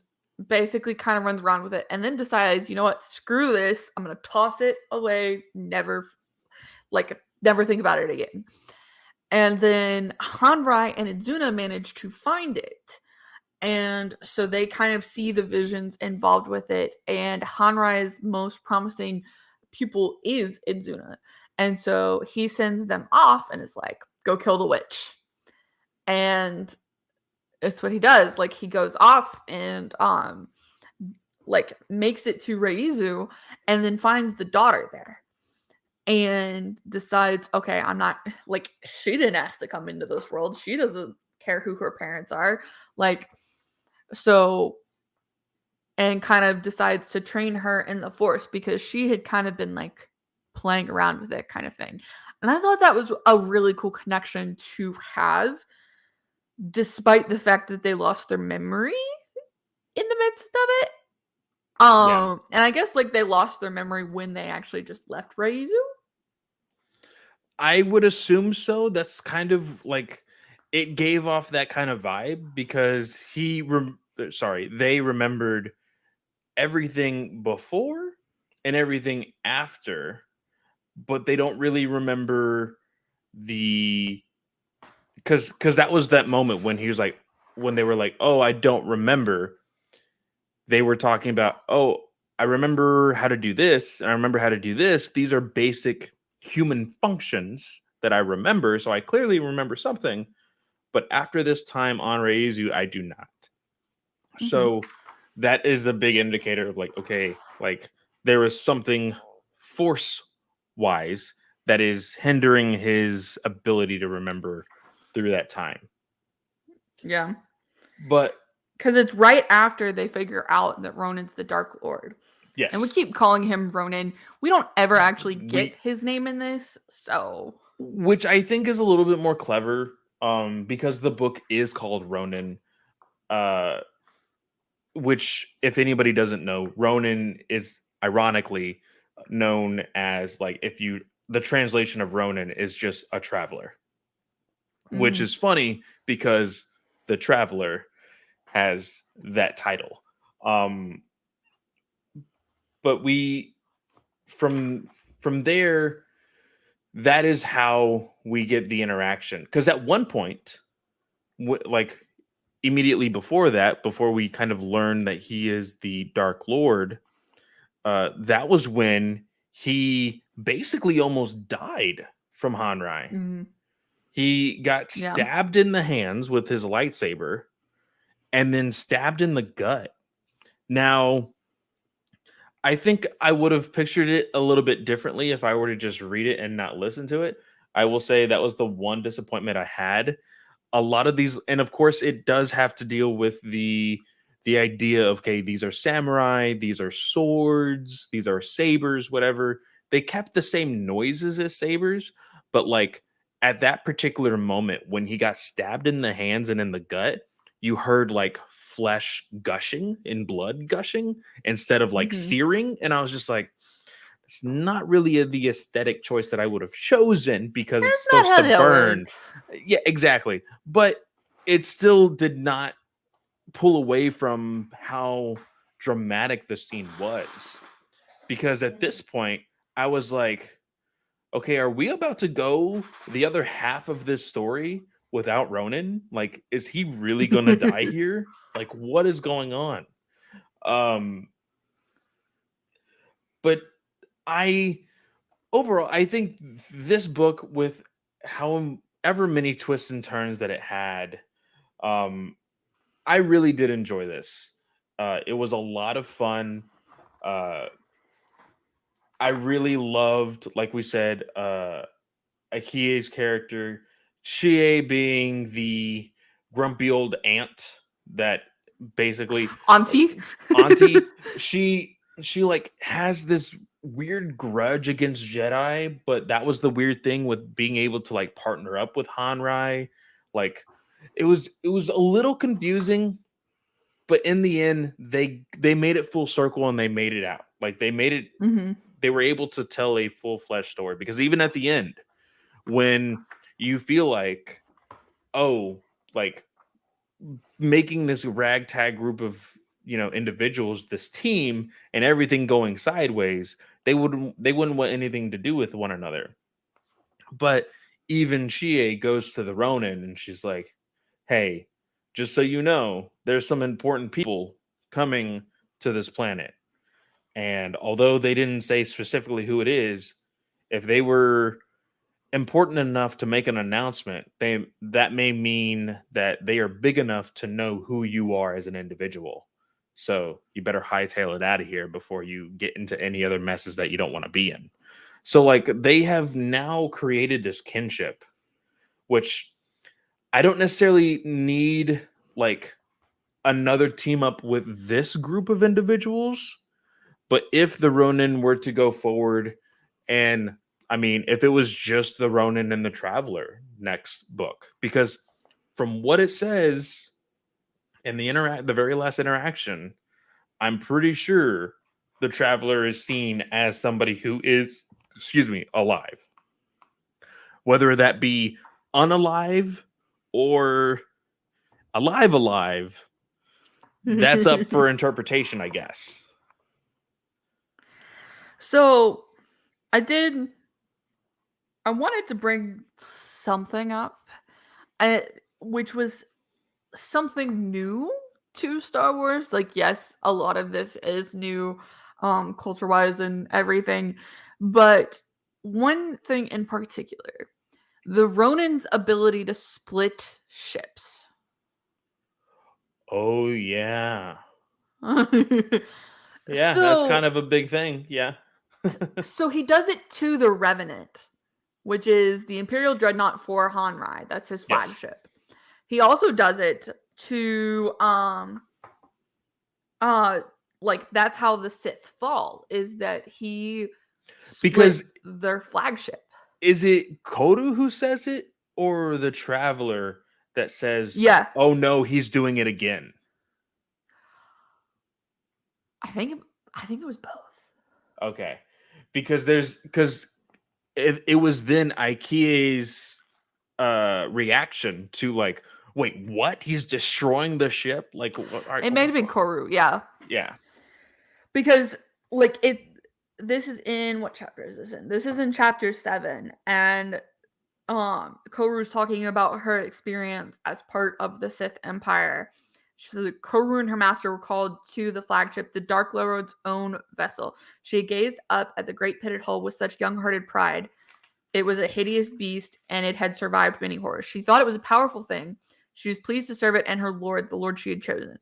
basically kind of runs around with it, and then decides, you know what, screw this, I'm gonna toss it away, never think about it again. And then Hanrai and Idzuna manage to find it. And so they kind of see the visions involved with it. And Hanrai's most promising pupil is Idzuna. And so he sends them off and is like, go kill the witch. And it's what he does. Like he goes off and like makes it to Reizu and then finds the daughter there and decides, okay, I'm not like she didn't ask to come into this world. She doesn't care who her parents are. Like so and kind of decides to train her in the force because she had kind of been like playing around with it kind of thing. And I thought that was a really cool connection to have despite the fact that they lost their memory in the midst of it. Yeah. And I guess like they lost their memory when they actually just left Reizu. I would assume so. That's kind of like it gave off that kind of vibe because they remembered everything before and everything after, but they don't really remember the because that was that moment when he was like when they were like, oh, I don't remember. They were talking about, oh, I remember how to do this, and I remember how to do this. These are basic human functions that I remember, so I clearly remember something. But after this time on Reizu, I do not. Mm-hmm. So that is the big indicator of like, okay, like there is something force wise that is hindering his ability to remember through that time. Yeah. But Because it's right after they figure out that Ronin's the Dark Lord. And we Yes. keep calling him Ronin. We don't ever actually get We his name in this, so. which I think is a little bit more clever, because the book is called Ronin, uh, which, if anybody doesn't know, Ronin is ironically known as, like, if you the translation of Ronin is just a traveler, which Mhm. is funny because the traveler has that title. Um, but we from from there, that is how we get the interaction. Because at one point, like immediately before that, before we kind of learn that he is the Dark Lord, that was when he basically almost died from Hanrai. Mhm. He got Yeah. stabbed in the hands with his lightsaber and then stabbed in the gut. Now, I think I would have pictured it a little bit differently if I were to just read it and not listen to it. I will say that was the one disappointment I had. A lot of these, and of course it does have to deal with the idea of, okay, these are samurai, these are swords, these are sabers, whatever. They kept the same noises as sabers, but like at that particular moment when he got stabbed in the hands and in the gut, you heard like flesh gushing and blood gushing instead of like Mhm. searing, and I was just like, it's not really the aesthetic choice that I would have chosen because it's That's not supposed how to that burn. works. Yeah, exactly. But it still did not pull away from how dramatic the scene was. Because at this point, I was like, okay, are we about to go the other half of this story without Ronin? Like, is he really gonna die here? Like, what is going on? Um, but I overall, I think this book, with however many twists and turns that it had, um, I really did enjoy this. It was a lot of fun. Uh, I really loved, like we said, Akie's character, Chie being the grumpy old aunt that basically, uh, Auntie. auntie. She like has this weird grudge against Jedi, but that was the weird thing with being able to like partner up with Hanrai. Like it was a little confusing, but in the end they made it full circle and they made it out. Like Mhm. they were able to tell a full fledged story, because even at the end, when you feel like, oh, like making this ragtag group of, individuals, this team, and everything going sideways, they wouldn't want anything to do with one another. But even Chie goes to the Ronin and she's like, hey, just so you know, there's some important people coming to this planet. And although they didn't say specifically who it is, if they were important enough to make an announcement, that may mean that they are big enough to know who you are as an individual. So you better hightail it out of here before you get into any other messes that you don't want to be in. So like they have now created this kinship, which I don't necessarily need like another team up with this group of individuals. But if the Ronin were to go forward, and I mean, if it was just the Ronin and the Traveler next book, because from what it says in the very last interaction, I'm pretty sure the Traveler is seen as somebody who is, excuse me, alive. Whether that be unalive or alive, that's up for interpretation, I guess. So I did. I wanted to bring something up, uh, which was something new to Star Wars. Like, yes, a lot of this is new, culture wise and everything, but one thing in particular, the Ronin's ability to split ships. Oh yeah. Yeah, that's kind so, of a big thing. Yeah. so he does it to the Revenant, which is the Imperial Dreadnought for Hanrai. That's his Yes. flagship. He also does it to uh like that's how the Sith fall, is that he Because splits their flagship. is it Kodu who says it or the traveler that says, Yeah, "Oh no, he's doing it again"? I think I think it was both. Okay. Because it was then Ikea's reaction to like, wait, what? He's destroying the ship? Like It may have been Koru, yeah, yeah. because like it. This is in what chapter is this in? This is in chapter 7, and Koru's talking about her experience as part of the Sith Empire. She says Koru and her master were called to the flagship, the Dark Lord's own vessel. She gazed up at the great pitted hull with such young-hearted pride. It was a hideous beast, and it had survived many horrors. She thought it was a powerful thing. She was pleased to serve it and her lord, the lord she had chosen.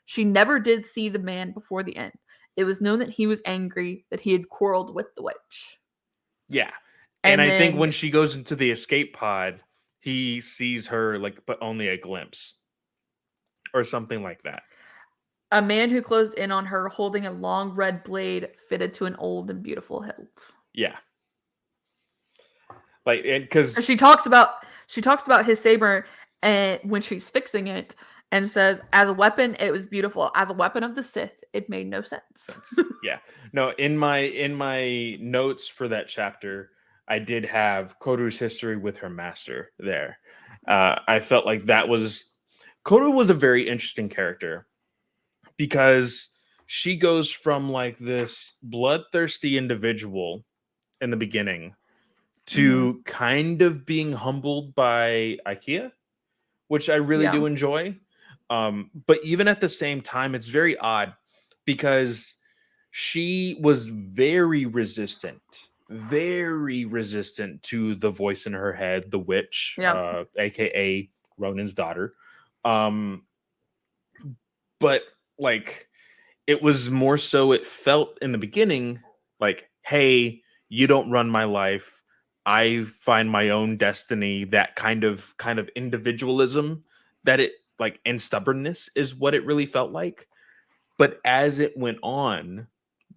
She never did see the man before the end. It was known that he was angry, that he had quarreled with the witch. Yeah. And And I think then when she goes into the escape pod, he sees her like but only a glimpse or something like that. a man who closed in on her holding a long red blade fitted to an old and beautiful hilt. Yeah. Like cuz She talks about his saber and when she's fixing it and says as a weapon it was beautiful. As a weapon of the Sith, it made no sense. sense. Yeah. No, in my notes for that chapter, I did have Koru's history with her master there. I felt like Koru was a very interesting character because she goes from like this bloodthirsty individual in the beginning Mhm. to kind of being humbled by IKEA, which I really Yeah. do enjoy. But even at the same time, it's very odd because she was very resistant to the voice in her head, the witch, Yeah. aka Ronin's daughter. Um, but like it was more so it felt in the beginning like, hey, you don't run my life. I find my own destiny. That kind of individualism that it like and stubbornness is what it really felt like. But as it went on,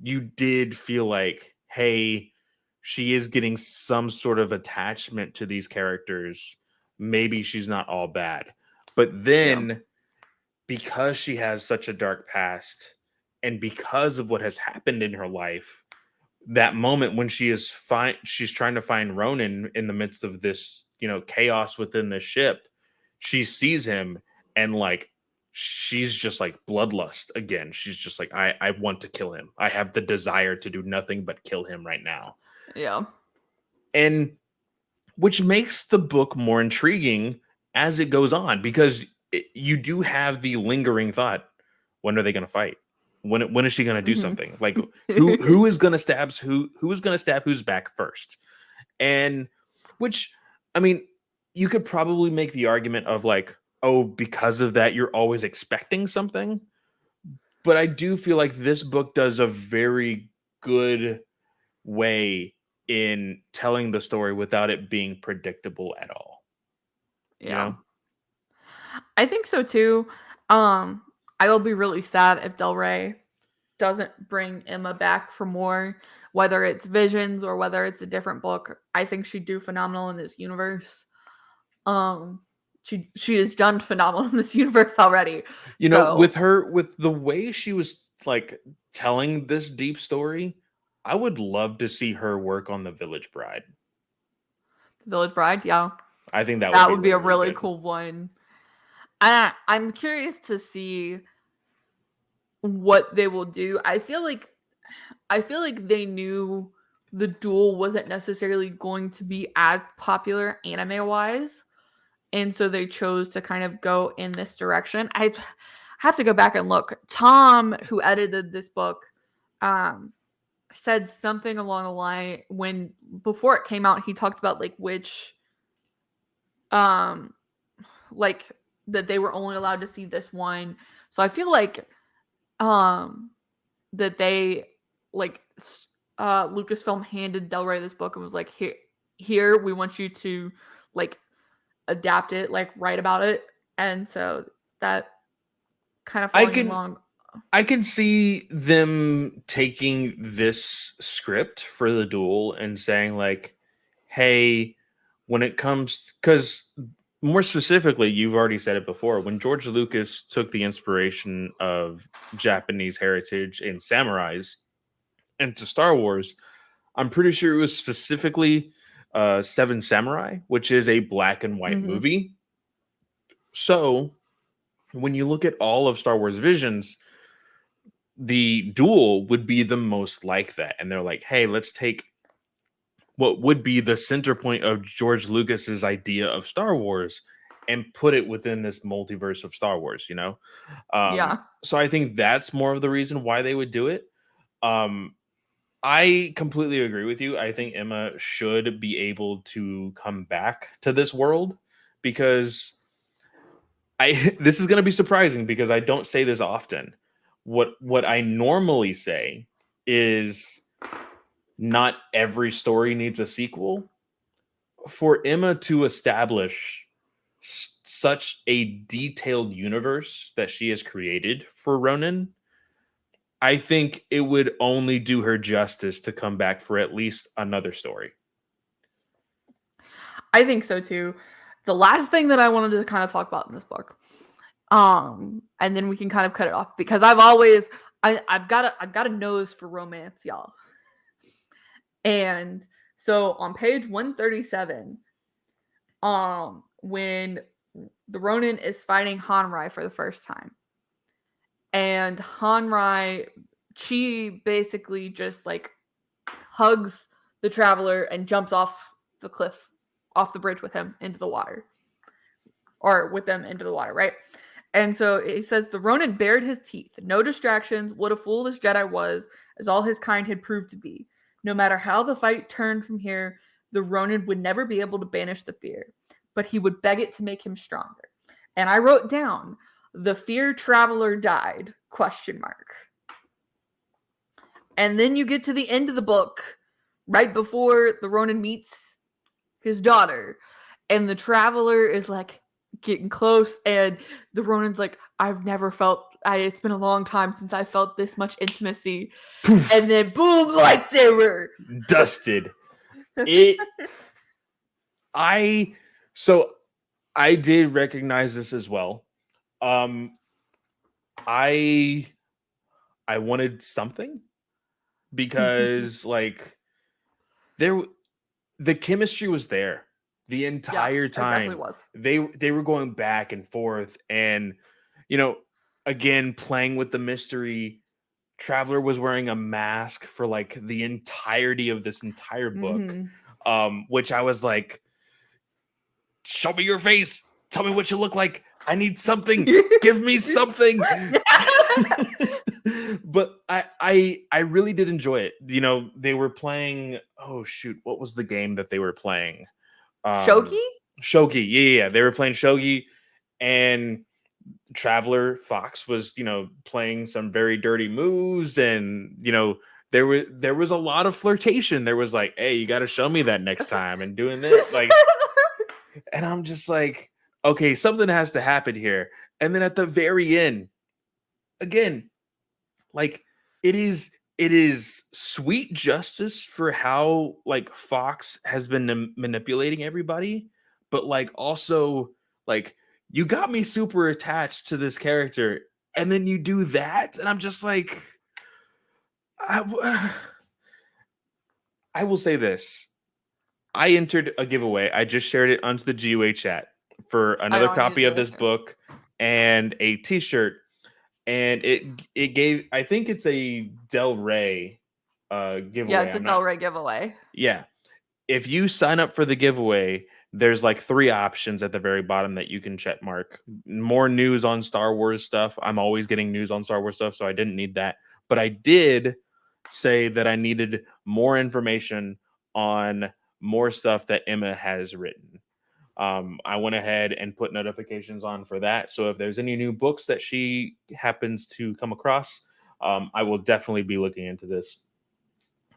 you did feel like, hey, she is getting some sort of attachment to these characters. Maybe she's not all bad. But Yeah. then because she has such a dark past and because of what has happened in her life, that moment when she's trying to find Ronan in the midst of this, chaos within the ship, she sees him and like she's just like bloodlust again. She's just like, I want to kill him. I have the desire to do nothing but kill him right now. Yeah. And which makes the book more intriguing as it goes on because you do have the lingering thought, when are they going to fight? When is she going to do Mhm. something? Like who is going to who is going to stab who's back first? And which, I mean, you could probably make the argument of like, oh, because of that you're always expecting something, but I do feel like this book does a very good way in telling the story without it being predictable at all. You Yeah. know? I think so too. I will be really sad if Del Rey doesn't bring Emma back for more, whether it's Visions or whether it's a different book. I think she'd do phenomenal in this universe. Um, she has done phenomenal in this universe already. With So her, with the way she was like telling this deep story, I would love to see her work on The Village Bride. Village Bride, yeah, I think that would that be would be a really, really really good. cool one. I'm curious to see what they will do. I feel like they knew the duel wasn't necessarily going to be as popular anime wise, and so they chose to kind of go in this direction. I have to go back and look. Tom, who edited this book, um, said something along the line when before it came out. He talked about like which, um, like that they were only allowed to see this one. So I feel like, um, that they like Lucasfilm handed Del Rey this book and was like, here we want you to like adapt it, like write about it. And so that kind of I following can along. I can see them taking this script for the duel and saying like, "Hey, when it comes," because more specifically, you've already said it before. When George Lucas took the inspiration of Japanese heritage and samurais into Star Wars, I'm pretty sure it was specifically Seven Samurai, which is a black and white Hmm. movie. So when you look at all of Star Wars visions, the duel would be the most like that. And they're like, hey, let's take what would be the center point of George Lucas's idea of Star Wars and put it within this multiverse of Star Wars, you know? Yeah. So I think that's more of the reason why they would do it. Um, I completely agree with you. I think Emma should be able to come back to this world because I this is going to be surprising because I don't say this often. What I normally say is not every story needs a sequel. For Emma to establish such a detailed universe that she has created for Ronin, I think it would only do her justice to come back for at least another story. I think so too. The last thing that I wanted to kind of talk about in this book, and then we can kind of cut it off because I've got a nose for romance, y'all. And so on page 137, when the Ronin is fighting Hanrai for the first time, and Hanrai, she basically just like hugs the traveler and jumps off the cliff, off the bridge with him into the water, or with them into the water, right? And so he says the Ronin bared his teeth. No distractions. What a fool this Jedi was, as all his kind had proved to be. No matter how the fight turned from here, the Ronin would never be able to banish the fear, but he would beg it to make him stronger. And I wrote down, the fear traveler died, question mark. And then you get to the end of the book, right before the Ronin meets his daughter, and the traveler is like getting close, and the Ronin's like, I've never felt, it's been a long time since I felt this much intimacy. Poof, And then boom, lightsaber. dusted. It I so I did recognize this as well. Um I I wanted something because like there the chemistry was there the Yeah, entire it definitely time. was. They were going back and forth and you know again playing with the mystery. Traveler was wearing a mask for like the entirety of this entire book, Mm-hmm. which I was like, show me your face. Tell me what you look like. I need something. Give me something. But I really did enjoy it. You know, they were playing. Oh shoot, what was the game that they were playing? Um, Shogi? Shogi. Yeah. They were playing Shogi, and Traveler Fox was playing some very dirty moves, and there was a lot of flirtation. There was like, hey, you got to show me that next time, and doing this like. And I'm just like, okay, something has to happen here. And then at the very end, again, like it is sweet justice for how like Fox has been manipulating everybody, but like also like you got me super attached to this character, and then you do that, and I'm just like, I, I will say this. I entered a giveaway. I just shared it onto the GUA chat for I another know I need to copy do of this this too. book and a T-shirt. And it gave. I think it's a Del Rey Yeah, giveaway. it's a I'm not. Del Rey giveaway. Yeah, if you sign up for the giveaway, there's like three options at the very bottom that you can check mark. More news on Star Wars stuff. I'm always getting news on Star Wars stuff, so I didn't need that. But I did say that I needed more information on more stuff that Emma has written. I went ahead and put notifications on for that. So if there's any new books that she happens to come across, I will definitely be looking into this.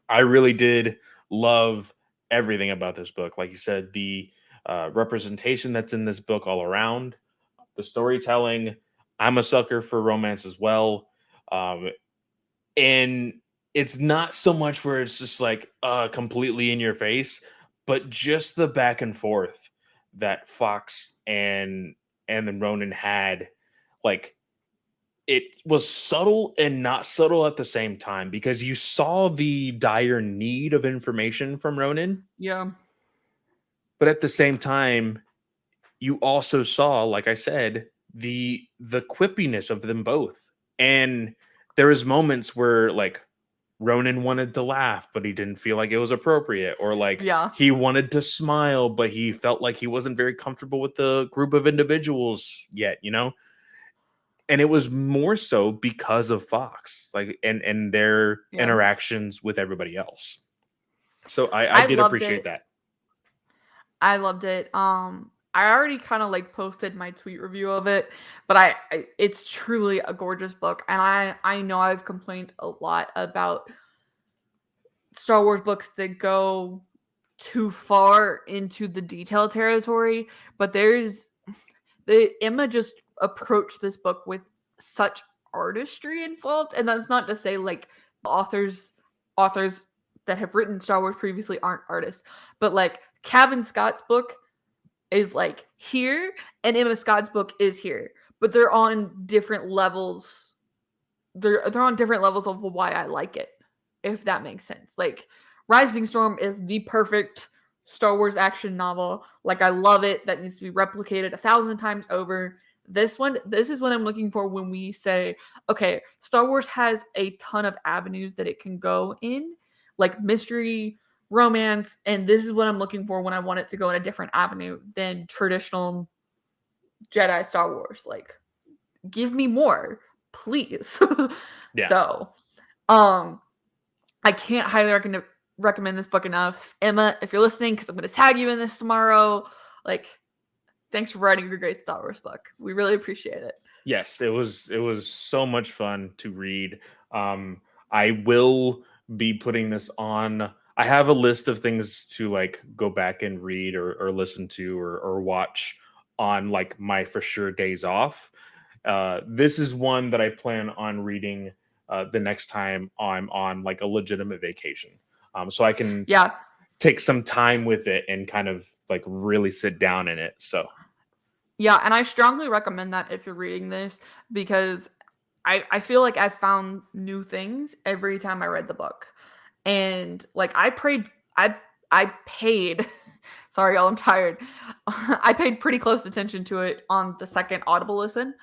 I really did love everything about this book. Like you said, the representation that's in this book all around, the storytelling. I'm a sucker for romance as well. Um, and it's not so much where it's just like completely in your face, but just the back and forth that Fox and then Ronan had, like, it was subtle and not subtle at the same time because you saw the dire need of information from Ronan, Yeah. but at the same time, you also saw, like I said, the quippiness of them both. And there was moments where like Ronan wanted to laugh, but he didn't feel like it was appropriate, or like Yeah. he wanted to smile, but he felt like he wasn't very comfortable with the group of individuals yet, you know? And it was more so because of Fox, like and their Yeah. interactions with everybody else. So I I did loved appreciate it. that. I loved it. I already kind of like posted my tweet review of it, but it's truly a gorgeous book, and I know I've complained a lot about Star Wars books that go too far into the detail territory, but Emma just approached this book with such artistry involved, and that's not to say like authors that have written Star Wars previously aren't artists, but like Kevin Scott's book is like here, and Emma Scott's book is here, but they're on different levels. They're on different levels of why I like it, if that makes sense. Like Rising Storm is the perfect Star Wars action novel. Like I love it. That needs to be replicated 1,000 times over. This is what I'm looking for when we say, okay, Star Wars has a ton of avenues that it can go in, like mystery, romance, and this is what I'm looking for when I want it to go in a different avenue than traditional Jedi Star Wars. Like, give me more, please. Yeah. So, um, I can't highly recommend this book enough. Emma, if you're listening, because I'm going to tag you in this tomorrow, like, thanks for writing a great Star Wars book. We really appreciate it. Yes, it was so much fun to read. Um, I will be putting this on. I have a list of things to like go back and read or listen to or watch on like my for sure days off. This is one that I plan on reading the next time I'm on like a legitimate vacation. So I can Yeah, take some time with it and kind of like really sit down in it. So yeah, and I strongly recommend that if you're reading this because I feel like I found new things every time I read the book. And like I paid sorry y'all, I'm tired. I paid pretty close attention to it on the second Audible listen.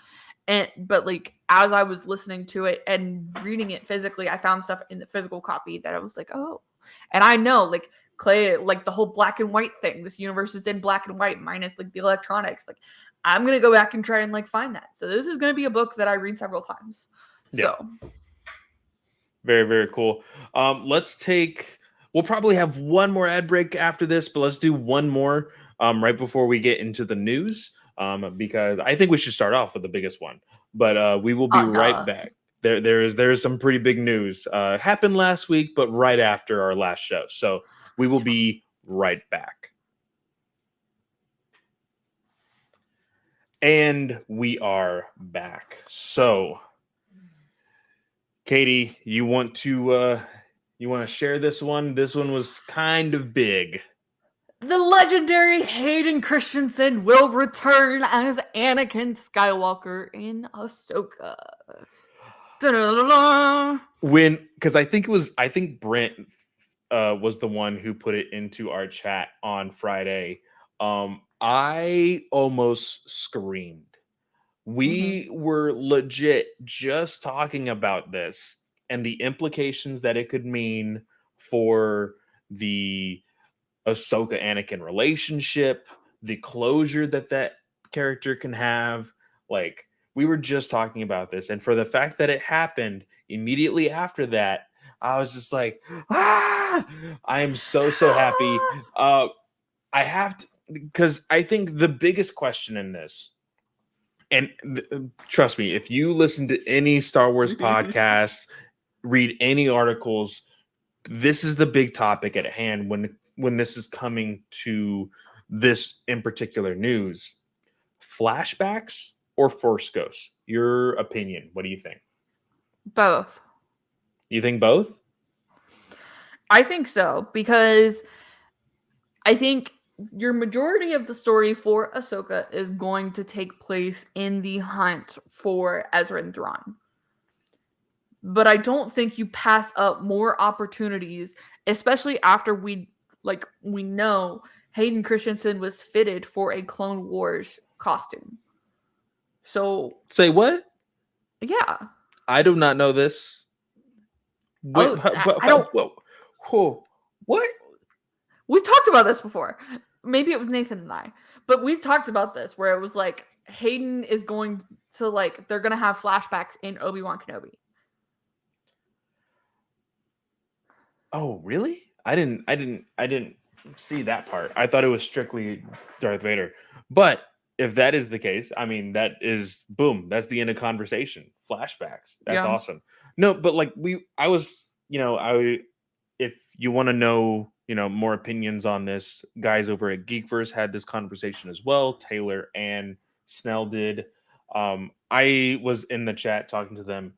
And but like as I was listening to it and reading it physically, I found stuff in the physical copy that I was like, oh. And I know like Clay, like the whole black and white thing. This universe is in black and white minus like the electronics. Like I'm gonna go back and try and like find that. So this is gonna be a book that I read several times. yeah. So Very, very cool. Let's take. We'll probably have one more ad break after this, but let's do one more right before we get into the news, because I think we should start off with the biggest one. But we will be right duh. back. There is some pretty big news happened last week, but right after our last show. So we will be right back. And we are back. So Katie, you want to share this one? This one was kind of big. The legendary Hayden Christensen will return as Anakin Skywalker in Ahsoka. Da-da-da-da. Because I think Brent was the one who put it into our chat on Friday. I almost screamed. Mhm. We were legit just talking about this and the implications that it could mean for the Ahsoka Anakin relationship, the closure that character can have. Like, we were just talking about this, and for the fact that it happened immediately after that, I was just like, ah! I am so happy. I have to, because I think the biggest question in this, and trust me, if you listen to any Star Wars podcasts, read any articles, this is the big topic at hand when this is coming to this in particular news. Flashbacks or Force Ghosts? Your opinion. What do you think? Both. You think both? I think so, because I think your majority of the story for Ahsoka is going to take place in the hunt for Ezra and Thrawn. But I don't think you pass up more opportunities, especially after we know Hayden Christensen was fitted for a Clone Wars costume. So Say what? yeah. I do not know this. Wait, Oh, I don't. whoa, whoa, what? We've talked about this before. Maybe it was Nathan and I, but we've talked about this where it was like Hayden is going to they're gonna have flashbacks in Obi-Wan Kenobi. Oh, really? I didn't see that part. I thought it was strictly Darth Vader. But if that is the case, I mean, that is boom. That's the end of conversation. Flashbacks. That's Yeah. awesome. No, but like I was, if you want to know, more opinions on this, guys over at Geekverse had this conversation as well. Taylor and Snell did. I was in the chat talking to them.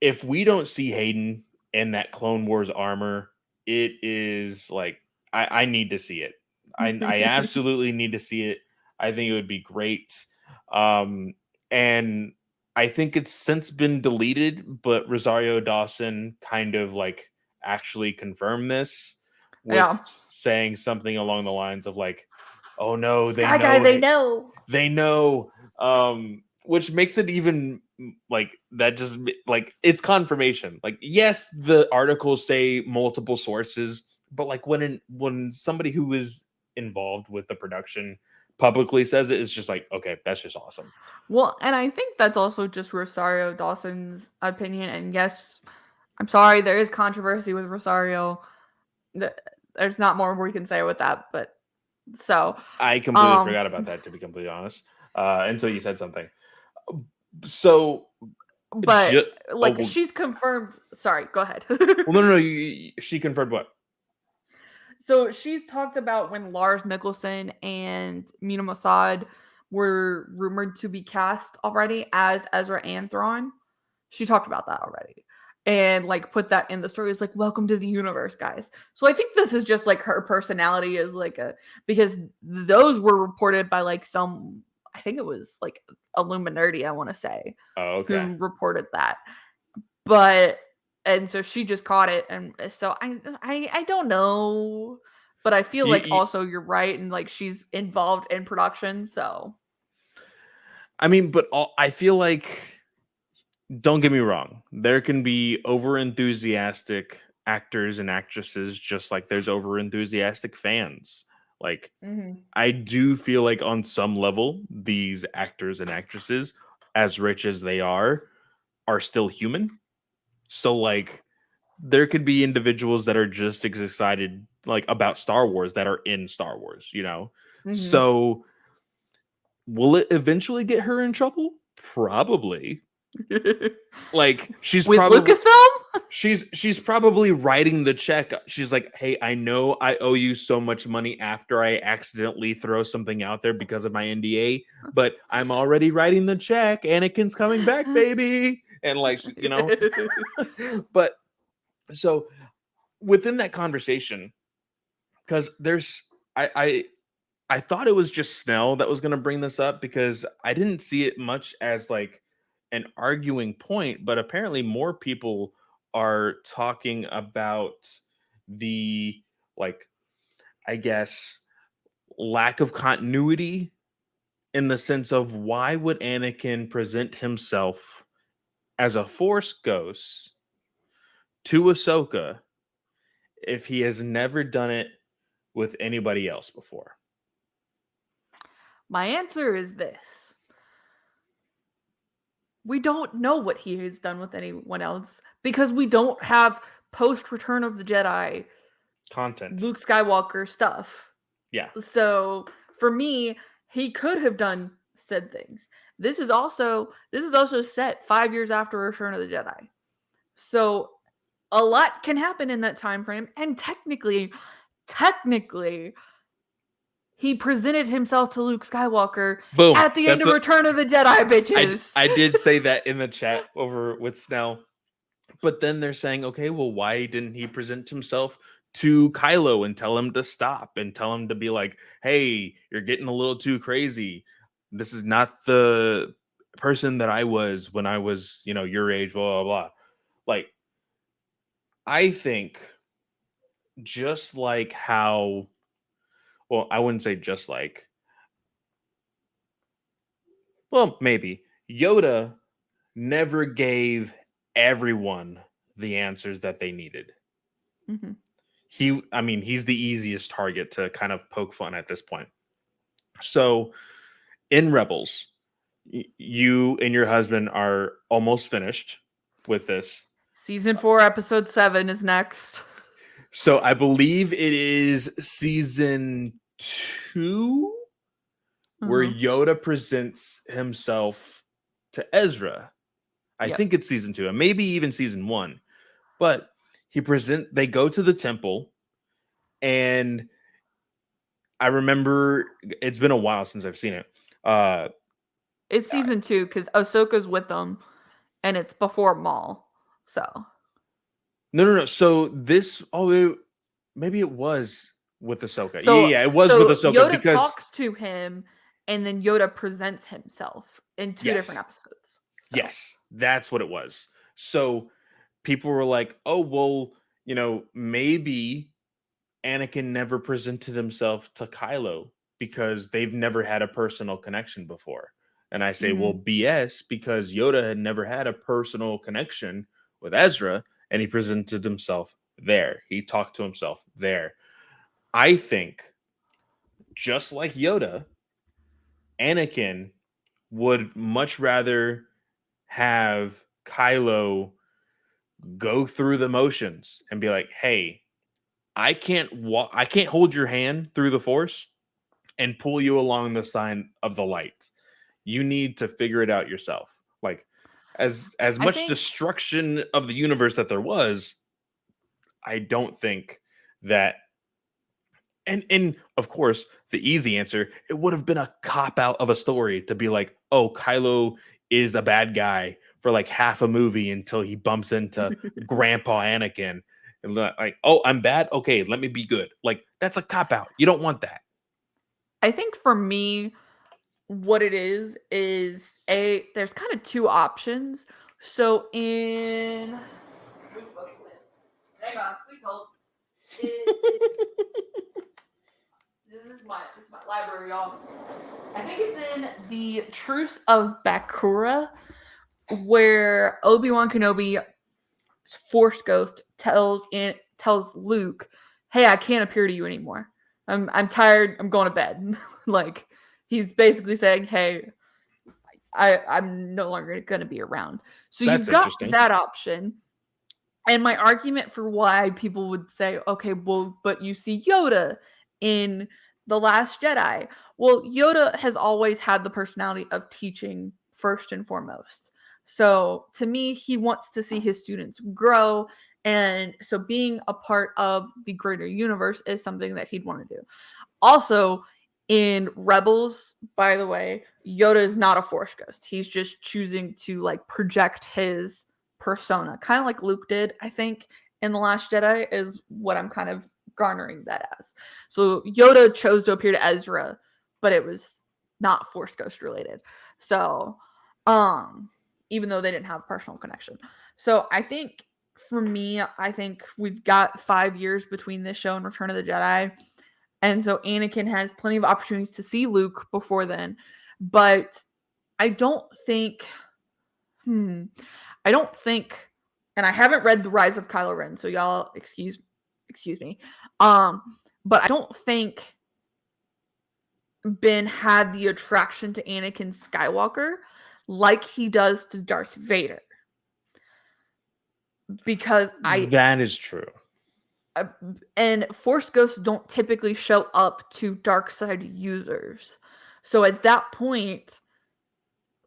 If we don't see Hayden in that Clone Wars armor, it is like I need to see it. I absolutely need to see it. I think it would be great. And I think it's since been deleted, but Rosario Dawson kind of like actually confirmed this with Yeah. saying something along the lines of like, "Oh no, they Sky Guy, know they know. they know," which makes it even like that just like it's confirmation. Like, yes, the articles say multiple sources, but like when somebody who is involved with the production publicly says it, it's just like, okay, that's just awesome. Well, and I think that's also just Rosario Dawson's opinion. And yes, I'm sorry, there is controversy with Rosario. There's not more we can say with that, but so I completely um forgot about that, to be completely honest, until you said something. So, but oh like well, she's confirmed. Sorry, go ahead. no, she confirmed what? So she's talked about when Lars Mikkelsen and Mina Mossad were rumored to be cast already as Ezra and Thrawn. She talked about that already. And like put that in the story. It's like, welcome to the universe, guys. So I think this is just like her personality is like because those were reported by like some, I think it was like Illuminati, I want to say, Oh, okay. who reported that. But and so she just caught it, and so I don't know, but I feel like You, also you're right, and like she's involved in production, so I mean, but I feel like, don't get me wrong, there can be over enthusiastic actors and actresses just like there's over enthusiastic fans. Like, mhm. I do feel like on some level, these actors and actresses, as rich as they are still human. So, like, there could be individuals that are just as excited like about Star Wars that are in Star Wars. Mhm. So, will it eventually get her in trouble? Probably. Like, With Lucasfilm. she's probably writing the check. She's like, "Hey, I know I owe you so much money after I accidentally throw something out there because of my NDA, but I'm already writing the check. Anakin's coming back, baby." And like, but so within that conversation, because I thought it was just Snell that was going to bring this up because I didn't see it much as like an arguing point, but apparently more people are talking about the like, I guess, lack of continuity in the sense of why would Anakin present himself as a Force ghost to Ahsoka if he has never done it with anybody else before? My answer is this: we don't know what he has done with anyone else because we don't have post Return of the Jedi Content. Luke Skywalker stuff. Yeah. So for me, he could have done said things. This is also set 5 years after Return of the Jedi. So a lot can happen in that time frame, and technically, He presented himself to Luke Skywalker Boom. at the end That's of what Return of the Jedi, bitches. I did say that in the chat over with Snell. But then they're saying, okay, well, why didn't he present himself to Kylo and tell him to stop and tell him to be like, hey, you're getting a little too crazy. This is not the person that I was when I was, your age, blah, blah, blah. Like, I think just like how, well, I wouldn't say just like, well, maybe Yoda never gave everyone the answers that they needed. Mhm. He's the easiest target to kind of poke fun at this point. So in Rebels, you and your husband are almost finished with this. Season 4, episode 7 is next. So I believe it is season 2 where Uh-huh. Yoda presents himself to Ezra. I Yep. think it's season 2, and maybe even season 1. But they go to the temple, and I remember it's been a while since I've seen it. It's season 2 because Ahsoka's with them, and it's before Maul. So No. So this, maybe it was with Ahsoka. So Yeah, it was with Ahsoka Yoda because talks to him, and then Yoda presents himself in 2 different yes, episodes. So yes, that's what it was. So people were like, oh, well, maybe Anakin never presented himself to Kylo because they've never had a personal connection before. And I say, well, Mhm. BS, because Yoda had never had a personal connection with Ezra, and he presented himself there. He talked to himself there. I think, just like Yoda, Anakin would much rather have Kylo go through the motions and be like, "Hey, I can't hold your hand through the Force and pull you along the sign of the light. You need to figure it out yourself." Like, as I much think destruction of the universe that there was, I don't think that. And of course, the easy answer, it would have been a cop out of a story to be like, oh, Kylo is a bad guy for like half a movie until he bumps into Grandpa Anakin. And like, oh, I'm bad. Okay, let me be good. Like, that's a cop out. You don't want that. I think for me, what it is there's kind of 2 options. So in which book is it? Hang on, please hold. This is my library, y'all. I think it's in the Truce of Bakura, where Obi-Wan Kenobi Force Ghost tells Luke, "Hey, I can't appear to you anymore. I'm tired. I'm going to bed." Like he's basically saying, "Hey, I'm no longer going to be around." So you've That's got interesting. that option. And my argument for why people would say, "Okay, well, but you see Yoda in The Last Jedi." Well, Yoda has always had the personality of teaching first and foremost. So to me, he wants to see his students grow. And so being a part of the greater universe is something that he'd want to do. Also, in Rebels, by the way, Yoda is not a Force ghost. He's just choosing to like project his persona, kind of like Luke did, I think, in The Last Jedi, is what I'm kind of garnering that as. So Yoda chose to appear to Ezra, but it was not Force Ghost related. So, even though they didn't have a personal connection. So I think for me, I think we've got 5 years between this show and Return of the Jedi. And so Anakin has plenty of opportunities to see Luke before then. But I don't think, I don't think, and I haven't read The Rise of Kylo Ren, so y'all excuse me. But I don't think Ben had the attraction to Anakin Skywalker like he does to Darth Vader. Because That is true. and Force Ghosts don't typically show up to dark side users. So at that point,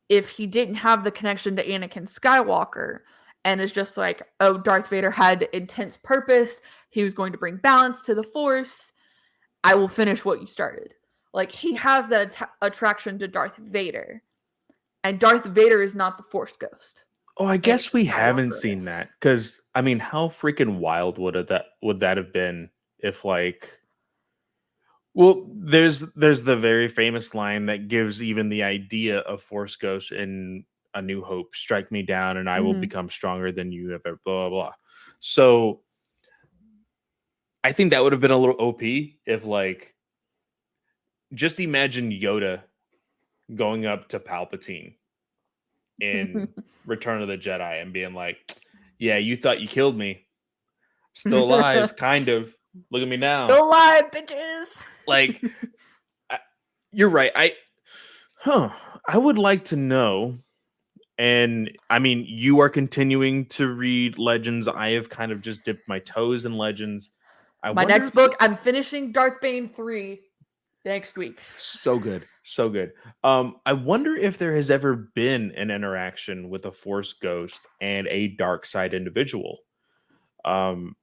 if he didn't have the connection to Anakin Skywalker and is just like, oh, Darth Vader had intense purpose, he was going to bring balance to the Force, I will finish what you started. like he has that attraction to Darth Vader, and Darth Vader is not the Force ghost. Oh, I Anakin guess we haven't Skywalker seen is. that because I mean, how freaking wild would that have been if like, well, there's the very famous line that gives even the idea of Force Ghosts in A New Hope: "Strike me down, and I will Mm-hmm. become stronger than you have ever." Blah blah blah. So I think that would have been a little OP if like, just imagine Yoda going up to Palpatine in Return of the Jedi and being like, "Yeah, you thought you killed me. Still alive, kind of. Look at me now." Still alive, bitches. Like, I, you're right. Huh. I would like to know. And I mean, you are continuing to read Legends. I have kind of just dipped my toes in Legends. I My wonder next if book, I'm finishing Darth Bane 3 next week. so good, so good. I wonder if there has ever been an interaction with a Force ghost and a dark side individual. Um,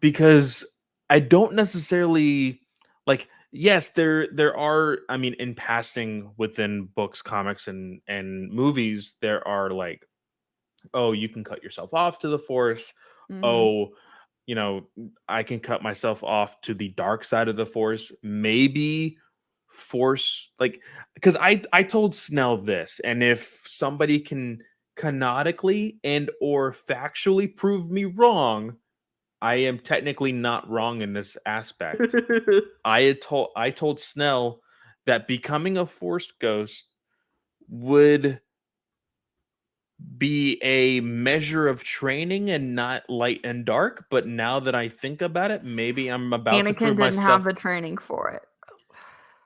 because I don't necessarily like, yes, there are, I mean, in passing within books, comics, and movies, there are like, oh, you can cut yourself off to the Force. Mm-hmm. Oh, you know, I can cut myself off to the dark side of the Force. Maybe Force, like, because I told Snell this, and if somebody can canonically and or factually prove me wrong, I am technically not wrong in this aspect. I told Snell that becoming a Force ghost would be a measure of training and not light and dark. But now that I think about it, maybe I'm about to Anakin prove didn't have myself. the training for it.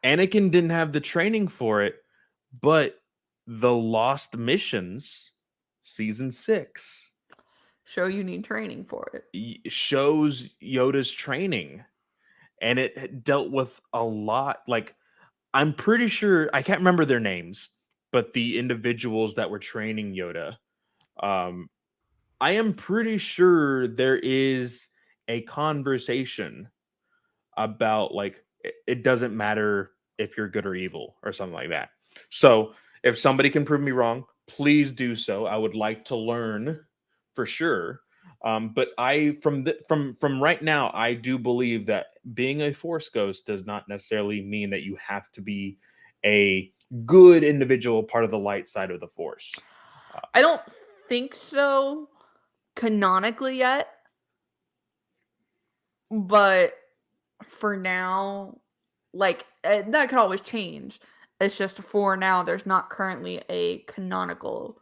Anakin didn't have the training for it, but the Lost Missions, season 6, Show you need training for it. shows Yoda's training, and it dealt with a lot. Like, I'm pretty sure, I can't remember their names, but the individuals that were training Yoda, um, I am pretty sure there is a conversation about like, it doesn't matter if you're good or evil or something like that. So if somebody can prove me wrong, please do so. I would like to learn for sure. But I from right now, I do believe that being a Force ghost does not necessarily mean that you have to be a good individual, part of the light side of the Force. I don't think so canonically yet, but for now, like that could always change. It's just for now, there's not currently a canonical.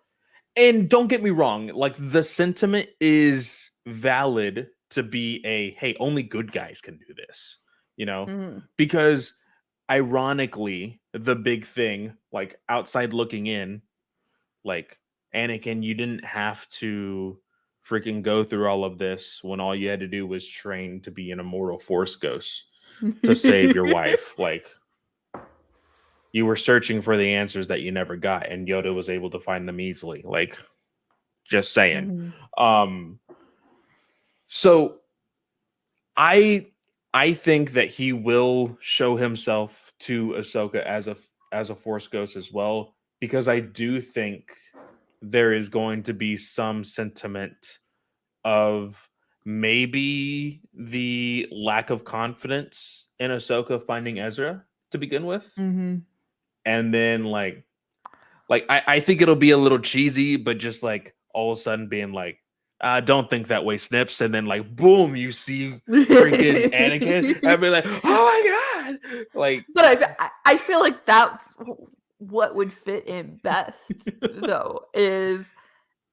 And don't get me wrong, like, the sentiment is valid to be a, hey, only good guys can do this, you know? Mhm. Because ironically, the big thing, like, outside looking in, like, Anakin, you didn't have to freaking go through all of this when all you had to do was train to be an immortal Force ghost to save your wife. Like, you were searching for the answers that you never got, and Yoda was able to find them easily. Like, just saying. Mhm. Um, so I I think that he will show himself to Ahsoka as a Force ghost as well, because I do think there is going to be some sentiment of maybe the lack of confidence in Ahsoka finding Ezra to begin with, Mhm. and then like, I think it'll be a little cheesy, but just like all of a sudden being like, don't think that way, Snips, and then like boom, you see freaking Anakin, and be like, oh my god, like, But I feel like that's what would fit in best, though, is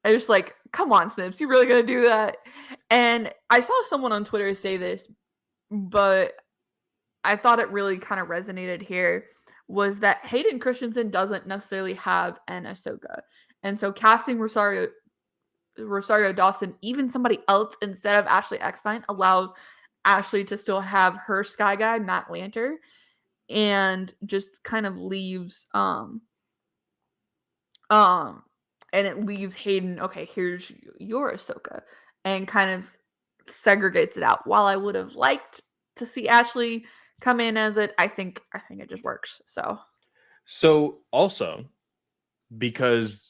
I just like, come on, Snips, you really gonna do that? And I saw someone on Twitter say this, but I thought it really kind of resonated here was that Hayden Christensen doesn't necessarily have an Ahsoka. And so casting Rosario Dawson, even somebody else instead of Ashley Eckstein, allows Ashley to still have her Sky Guy, Matt Lanter, and just kind of leaves um and it leaves Hayden, okay, here's your Ahsoka, and kind of segregates it out. While I would have liked to see Ashley come in as it, I think it just works. So also, because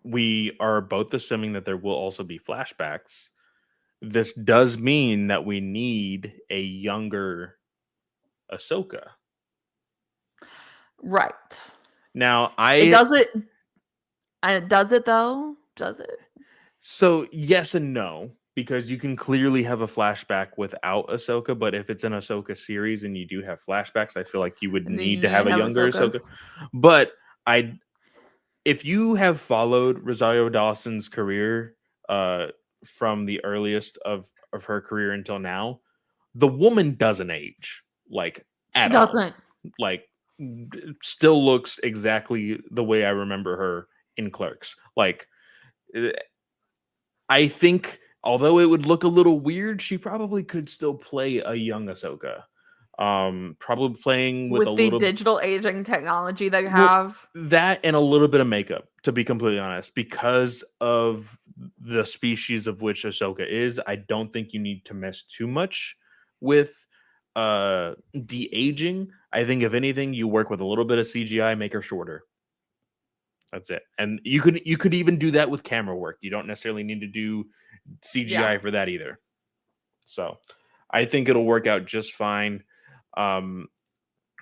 we are both assuming that there will also be flashbacks, this does mean that we need a younger Ahsoka. Right. Now, It does it. And it does it though. Does it? so yes and no, because you can clearly have a flashback without Ahsoka, but if it's an Ahsoka series and you do have flashbacks, I feel like you would And then need you to need to have a have younger Ahsoka. Ahsoka. But I if you have followed Rosario Dawson's career uh from the earliest of her career until now, the woman doesn't age like She at all. doesn't. Like still looks exactly the way I remember her in Clerks. Like eh, I think although it would look a little weird, she probably could still play a young Ahsoka. Probably playing with a With the little digital aging technology they well have. that and a little bit of makeup, to be completely honest, because of the species of which Ahsoka is. I don't think you need to mess too much with de aging. I think if anything, you work with a little bit of CGI, make her shorter. That's it. And you could even do that with camera work. You don't necessarily need to do Yeah. CGI for that either. So I think it'll work out just fine. Um,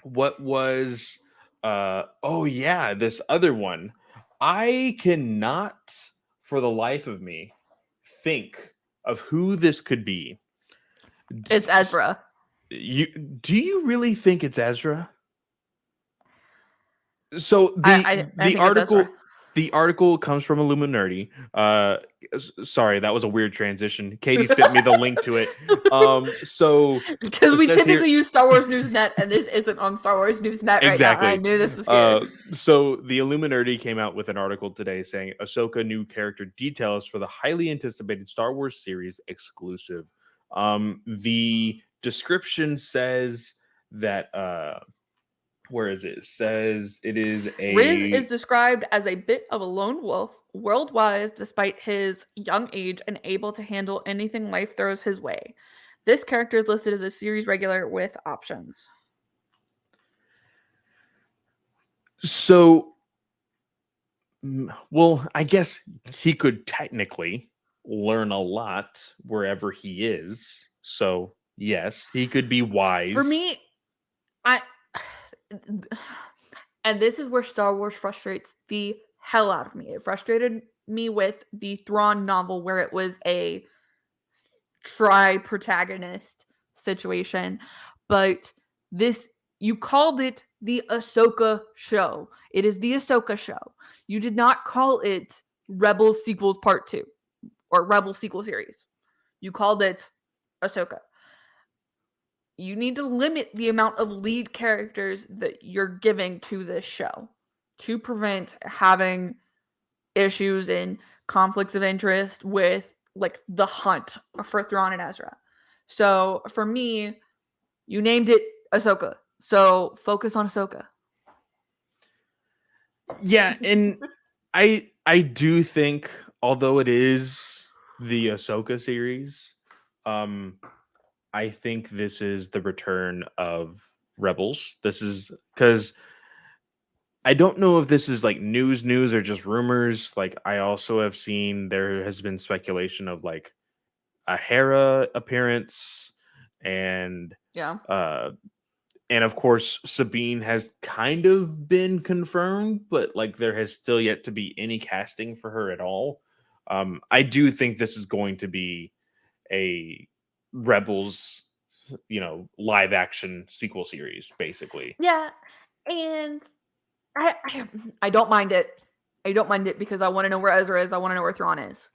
what was oh yeah, this other one. I cannot for the life of me think of who this could be. D- It's s- Ezra. You do you really think it's Ezra? So I think it's Ezra. the article comes from Illuminati. Sorry, that was a weird transition. Katie sent me the link to it. So Because it we says here typically use Star Wars News Net, and this isn't on Star Wars News Net right now. And I exactly. knew this was weird. So the Illuminati came out with an article today saying Ahsoka new character details for the highly anticipated Star Wars series exclusive. The description says that where is it? It says it is Riz is a described as a bit of a lone wolf, world-wise despite his young age and able to handle anything life throws his way. This character is listed as a series regular with options. so well, I guess he could technically learn a lot wherever he is. So yes, he could be For wise. me, I and this is where Star Wars frustrates the hell out of me. It frustrated me with the Thrawn novel where it was a tri-protagonist situation, but this you called it the Ahsoka show. It is the Ahsoka show. You did not call it Rebels Sequels Part 2 or Rebel Sequel Series. You called it Ahsoka. You need to limit the amount of lead characters that you're giving to this show to prevent having issues and conflicts of interest with like the hunt for Thrawn and Ezra. So for me, you named it Ahsoka. So focus on Ahsoka. Yeah, and I do think although it is the Ahsoka series, um I think this is the return of Rebels. This is because I don't know if this is like news or just rumors. Like I also have seen there has been speculation of like a Hera appearance and Yeah. uh and of course Sabine has kind of been confirmed, but like there has still yet to be any casting for her at all. I do think this is going to be a Rebels, live action sequel series, basically. Yeah. And I I don't mind it. I don't mind it because I want to know where Ezra is. I want to know where Thrawn is.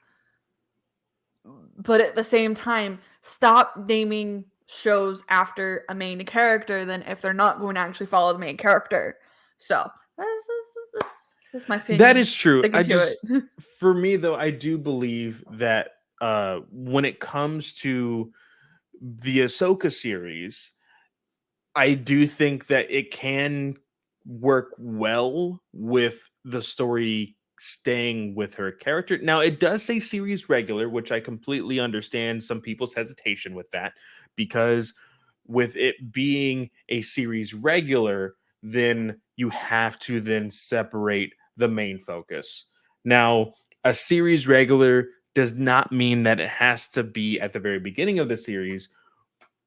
But at the same time, stop naming shows after a main character then if they're not going to actually follow the main character. So that's my That opinion. is true. Sticking to it. For me though, I do believe that when it comes to the Ahsoka series, I do think that it can work well with the story staying with her character. Now, it does say series regular, which I completely understand some people's hesitation with that because with it being a series regular, then you have to then separate the main focus. Now, a series regular does not mean that it has to be at the very beginning of the series.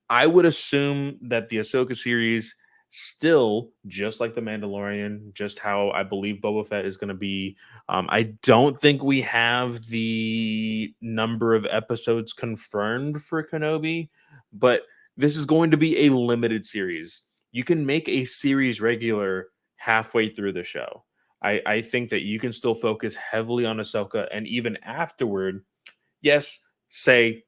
I would assume that the Ahsoka series still, just like the Mandalorian, just how I believe Boba Fett is going to be. I don't think we have the number of episodes confirmed for Kenobi, but this is going to be a limited series. You can make a series regular halfway through the show. I think that you can still focus heavily on Ahsoka, and even afterward, yes, say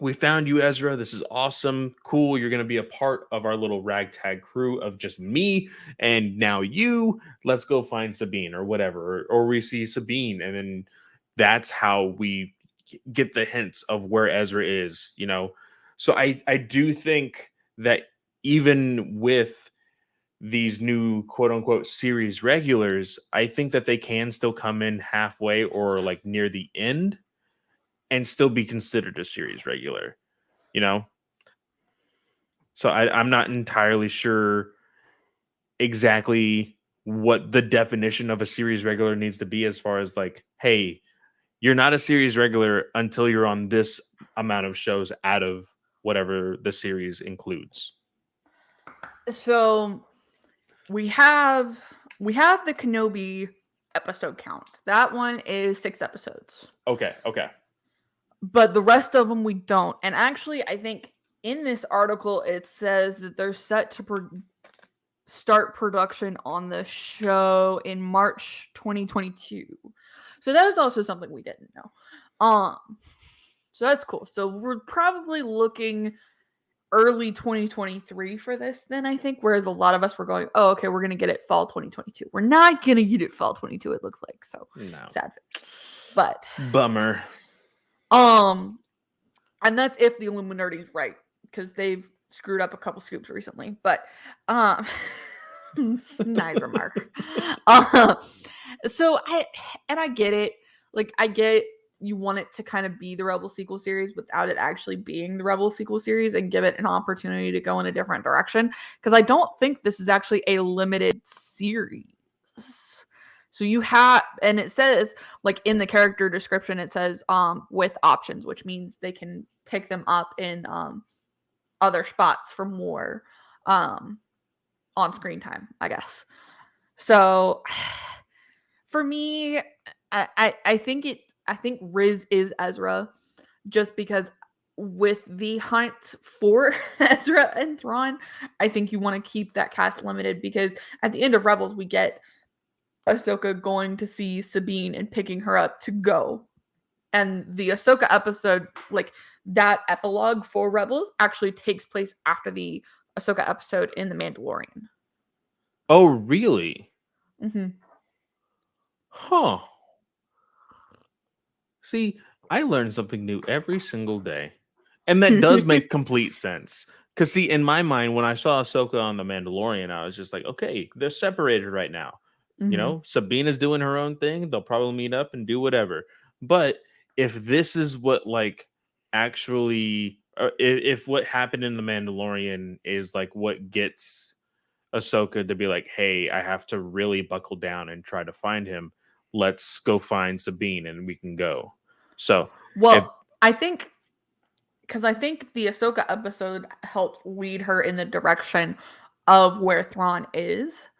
we found you, Ezra. This is awesome. Cool. You're going to be a part of our little ragtag crew of just me and now you. Let's go find Sabine or whatever. Or we see Sabine, and then that's how we get the hints of where Ezra is, you know? So I do think that even with these new quote unquote series regulars, I think that they can still come in halfway or like near the end and still be considered a series regular, you know? So I'm not entirely sure exactly what the definition of a series regular needs to be as far as like, hey, you're not a series regular until you're on this amount of shows out of whatever the series includes. So we have the Kenobi episode count. That one is 6 episodes. Okay, okay. But the rest of them we don't. And actually, I think in this article it says that they're set to start production on the show in March 2022. So that was also something we didn't know. So that's cool. So we're probably looking early 2023 for this then, I think, whereas a lot of us were going, oh, okay, we're going to get it fall 2022. We're not going to get it fall 22, it looks like. So No. sad. But Bummer. and that's if the Illuminati's right, because they've screwed up a couple scoops recently. But snide remark. So I get it. Like, I get you want it to kind of be the Rebel sequel series without it actually being the Rebel sequel series and give it an opportunity to go in a different direction. Because I don't think this is actually a limited series. So you have, and it says, like, in the character description, it says with options, which means they can pick them up in other spots for more on screen time, I guess. So for me, I think Riz is Ezra, just because with the hunt for Ezra and Thrawn, I think you want to keep that cast limited, because at the end of Rebels we get Ahsoka going to see Sabine and picking her up to go. And the Ahsoka episode, like that epilogue for Rebels, actually takes place after the Ahsoka episode in The Mandalorian. Oh, really? Mm-hmm. Huh. See, I learn something new every single day. And that does make complete sense. Because, see, in my mind, when I saw Ahsoka on The Mandalorian, I was just like, okay, they're separated right now. You Mm-hmm. know, Sabina's doing her own thing. They'll probably meet up and do whatever. But if this is what, like, actually, if what happened in The Mandalorian is, like, what gets Ahsoka to be like, hey, I have to really buckle down and try to find him. Let's go find Sabine and we can go. So, if Well, I think the Ahsoka episode helps lead her in the direction of where Thrawn is.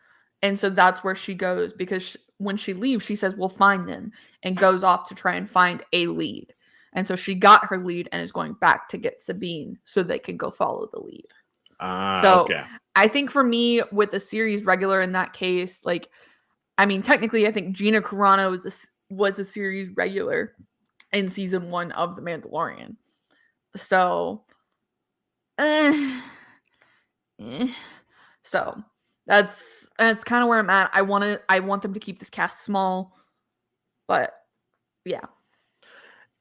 And so that's where she goes, because when she leaves, she says, we'll find them, and goes off to try and find a lead. And so she got her lead and is going back to get Sabine so they can go follow the lead. So okay. I think for me, with a series regular in that case, like, I mean, technically, I think Gina Carano was a series regular in season 1 of The Mandalorian. So, eh, eh. So that's kind of where I'm at. I want them to keep this cast small, but yeah.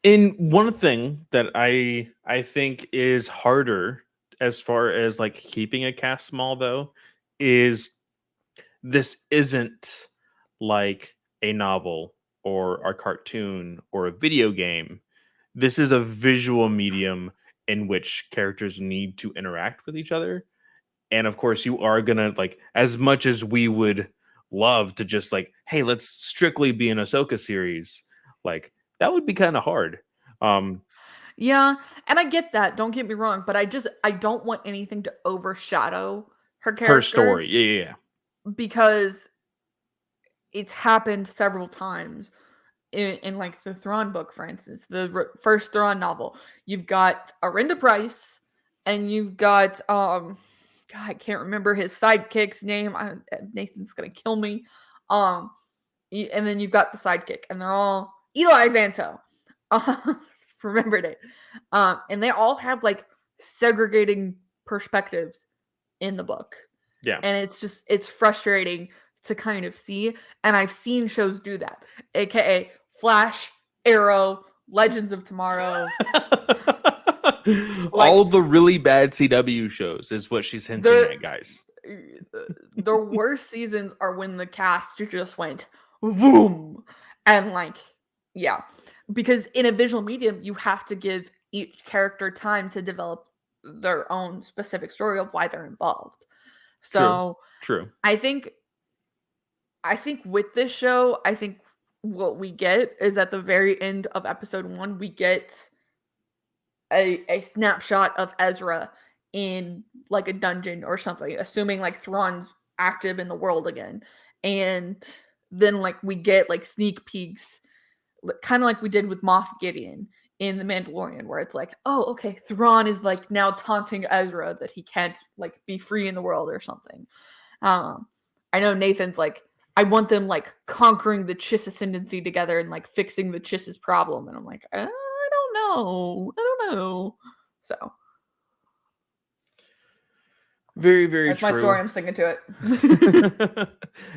And one thing that I think is harder as far as like keeping a cast small though is this isn't like a novel or a cartoon or a video game. This is a visual medium, in which characters need to interact with each other. And of course, you are gonna like, as much as we would love to just like, hey, let's strictly be an Ahsoka series, like that would be kind of hard. Um, Yeah, and I get that. Don't get me wrong, but I don't want anything to overshadow her her character story, yeah, yeah, yeah. because it's happened several times in like the Thrawn book, for instance, the first Thrawn novel. You've got Arinda Price, and you've got God, I can't remember his sidekick's name. Nathan's gonna kill me. Um, and then you've got the sidekick, and they're all Eli Vanto. Uh, remembered it. And they all have like segregating perspectives in the book, Yeah. and it's frustrating to kind of see. And I've seen shows do that, aka Flash, Arrow, Legends of Tomorrow. All Like the really bad CW shows is what she's hinting they're at, guys. the worst seasons are when the cast just went boom, and like, yeah, because in a visual medium you have to give each character time to develop their own specific story of why they're involved. True. So True. I think with this show, I think what we get is at the very end of episode 1, we get a snapshot of Ezra in like a dungeon or something, assuming like Thrawn's active in the world again. And then like we get like sneak peeks, kind of like we did with Moff Gideon in The Mandalorian, where it's like, oh, okay, Thrawn is like now taunting Ezra that he can't like be free in the world or something. Um, I know Nathan's like, I want them like conquering the Chiss ascendancy together and like fixing the Chiss's problem, and I'm like, I don't know, I don't know. So Very, very that's my story. true. I'm sticking to it.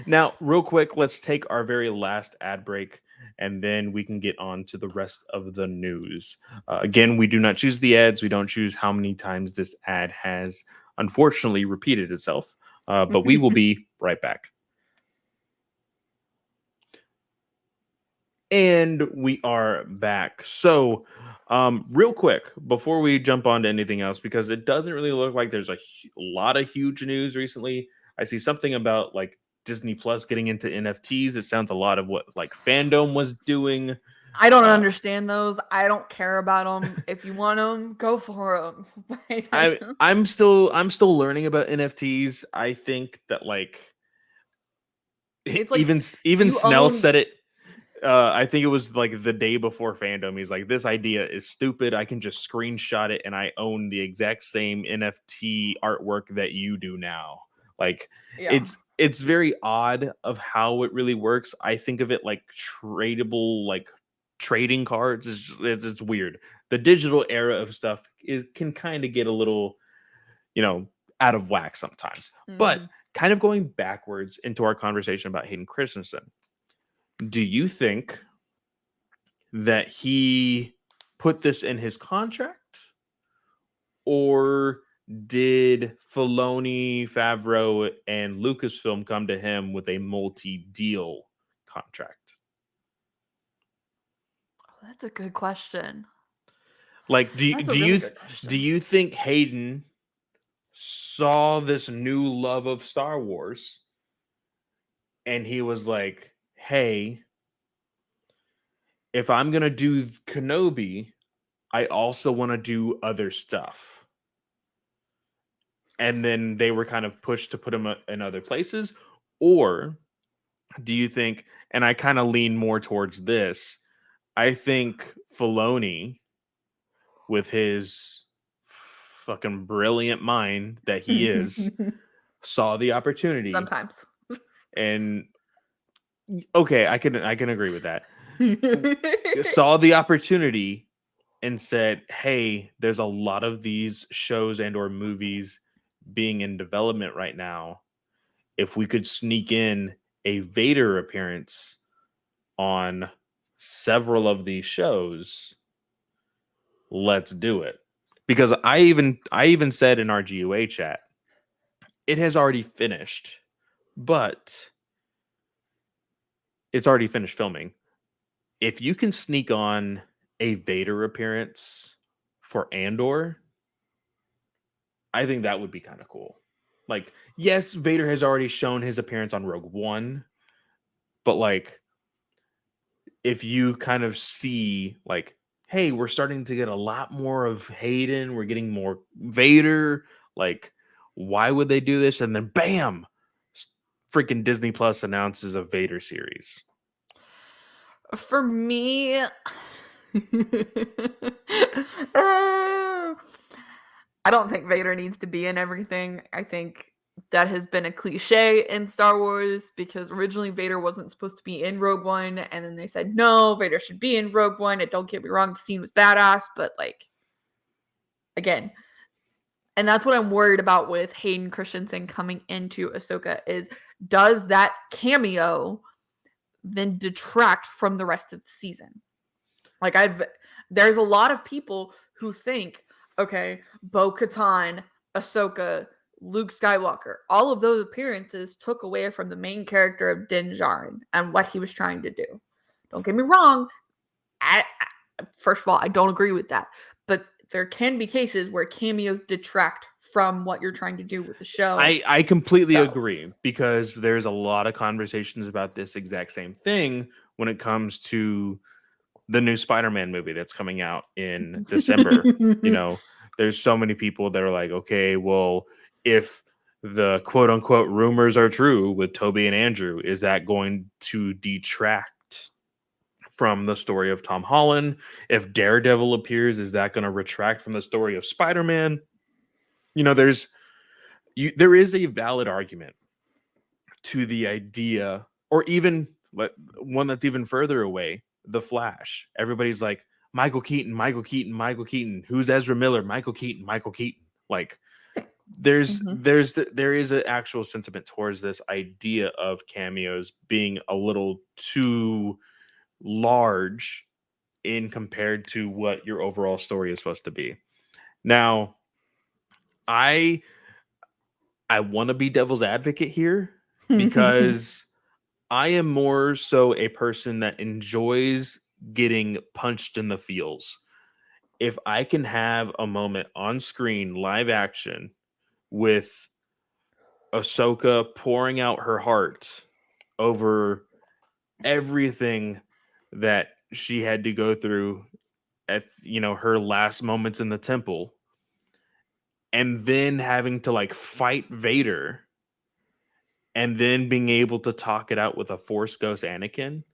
Now, real quick, let's take our very last ad break and then we can get on to the rest of the news. Again, we do not choose the ads. We don't choose how many times this ad has unfortunately repeated itself, but we will be right back. And we are back. So, real quick, before we jump on to anything else, because it doesn't really look like there's a lot of huge news recently. I see something about like Disney Plus getting into NFTs. It sounds a lot of what like Fandom was doing. I don't Uh, understand those. I don't care about them. If you want them, go for them. I'm still learning about NFTs. I think that like It's like even you Snell own. said it. I think it was like the day before Fandom. He's like, "This idea is stupid. I can just screenshot it, and I own the exact same NFT artwork that you do now." Like, Yeah. it's very odd of how it really works. I think of it like tradable, like trading cards. It's weird. The digital era of stuff can kind of get a little, you know, out of whack sometimes. But Hmm. kind of going backwards into our conversation about Hayden Christensen, do you think that he put this in his contract, or did Filoni, Favreau, and Lucasfilm come to him with a multi-deal contract? That's a good question. Like, That's a really good do question. you think Hayden saw this new love of Star Wars and he was like, "Hey, if I'm gonna do Kenobi, I also want to do other stuff." And then they were kind of pushed to put him in other places? Or do you think, and I kind of lean more towards this, I think Filoni, with his fucking brilliant mind that he is, saw the opportunity Sometimes. and okay, I can agree with that. Saw the opportunity and said, "Hey, there's a lot of these shows and or movies being in development right now. If we could sneak in a Vader appearance on several of these shows, let's do it." Because I even said in our GUA chat, it has already finished, but it's already finished filming. If you can sneak on a Vader appearance for Andor, I think that would be kind of cool. Like, yes, Vader has already shown his appearance on Rogue One, but like, if you kind of see, like, hey, we're starting to get a lot more of Hayden, we're getting more Vader, like, why would they do this? And then, bam, freaking Disney Plus announces a Vader series. For me, I don't think Vader needs to be in everything. I think that has been a cliche in Star Wars because originally Vader wasn't supposed to be in Rogue One, and then they said no, Vader should be in Rogue One. And don't get me wrong, the scene was badass, but like again, and that's what I'm worried about with Hayden Christensen coming into Ahsoka is does that cameo then detract from the rest of the season? Like there's a lot of people who think, okay, Bo-Katan, Ahsoka, Luke Skywalker, all of those appearances took away from the main character of Din Djarin and what he was trying to do. Don't get me wrong. First of all, I don't agree with that. But there can be cases where cameos detract from what you're trying to do with the show. I completely agree because there's a lot of conversations about this exact same thing when it comes to the new Spider-Man movie that's coming out in December. There's so many people that are like, okay, well, if the quote unquote rumors are true with Toby and Andrew, is that going to detract from the story of Tom Holland? If Daredevil appears, is that going to retract from the story of Spider-Man? There is a valid argument to the idea, or even one that's even further away, The Flash. Everybody's like, Michael Keaton, Michael Keaton, Michael Keaton. Who's Ezra Miller? Michael Keaton, Michael Keaton. Like, there is an actual sentiment towards this idea of cameos being a little too large in compared to what your overall story is supposed to be. Now, I want to be devil's advocate here because I am more so a person that enjoys getting punched in the feels. If I can have a moment on screen, live action, with Ahsoka pouring out her heart over everything that she had to go through at her last moments in the temple, and then having to like fight Vader, and then being able to talk it out with a Force Ghost Anakin,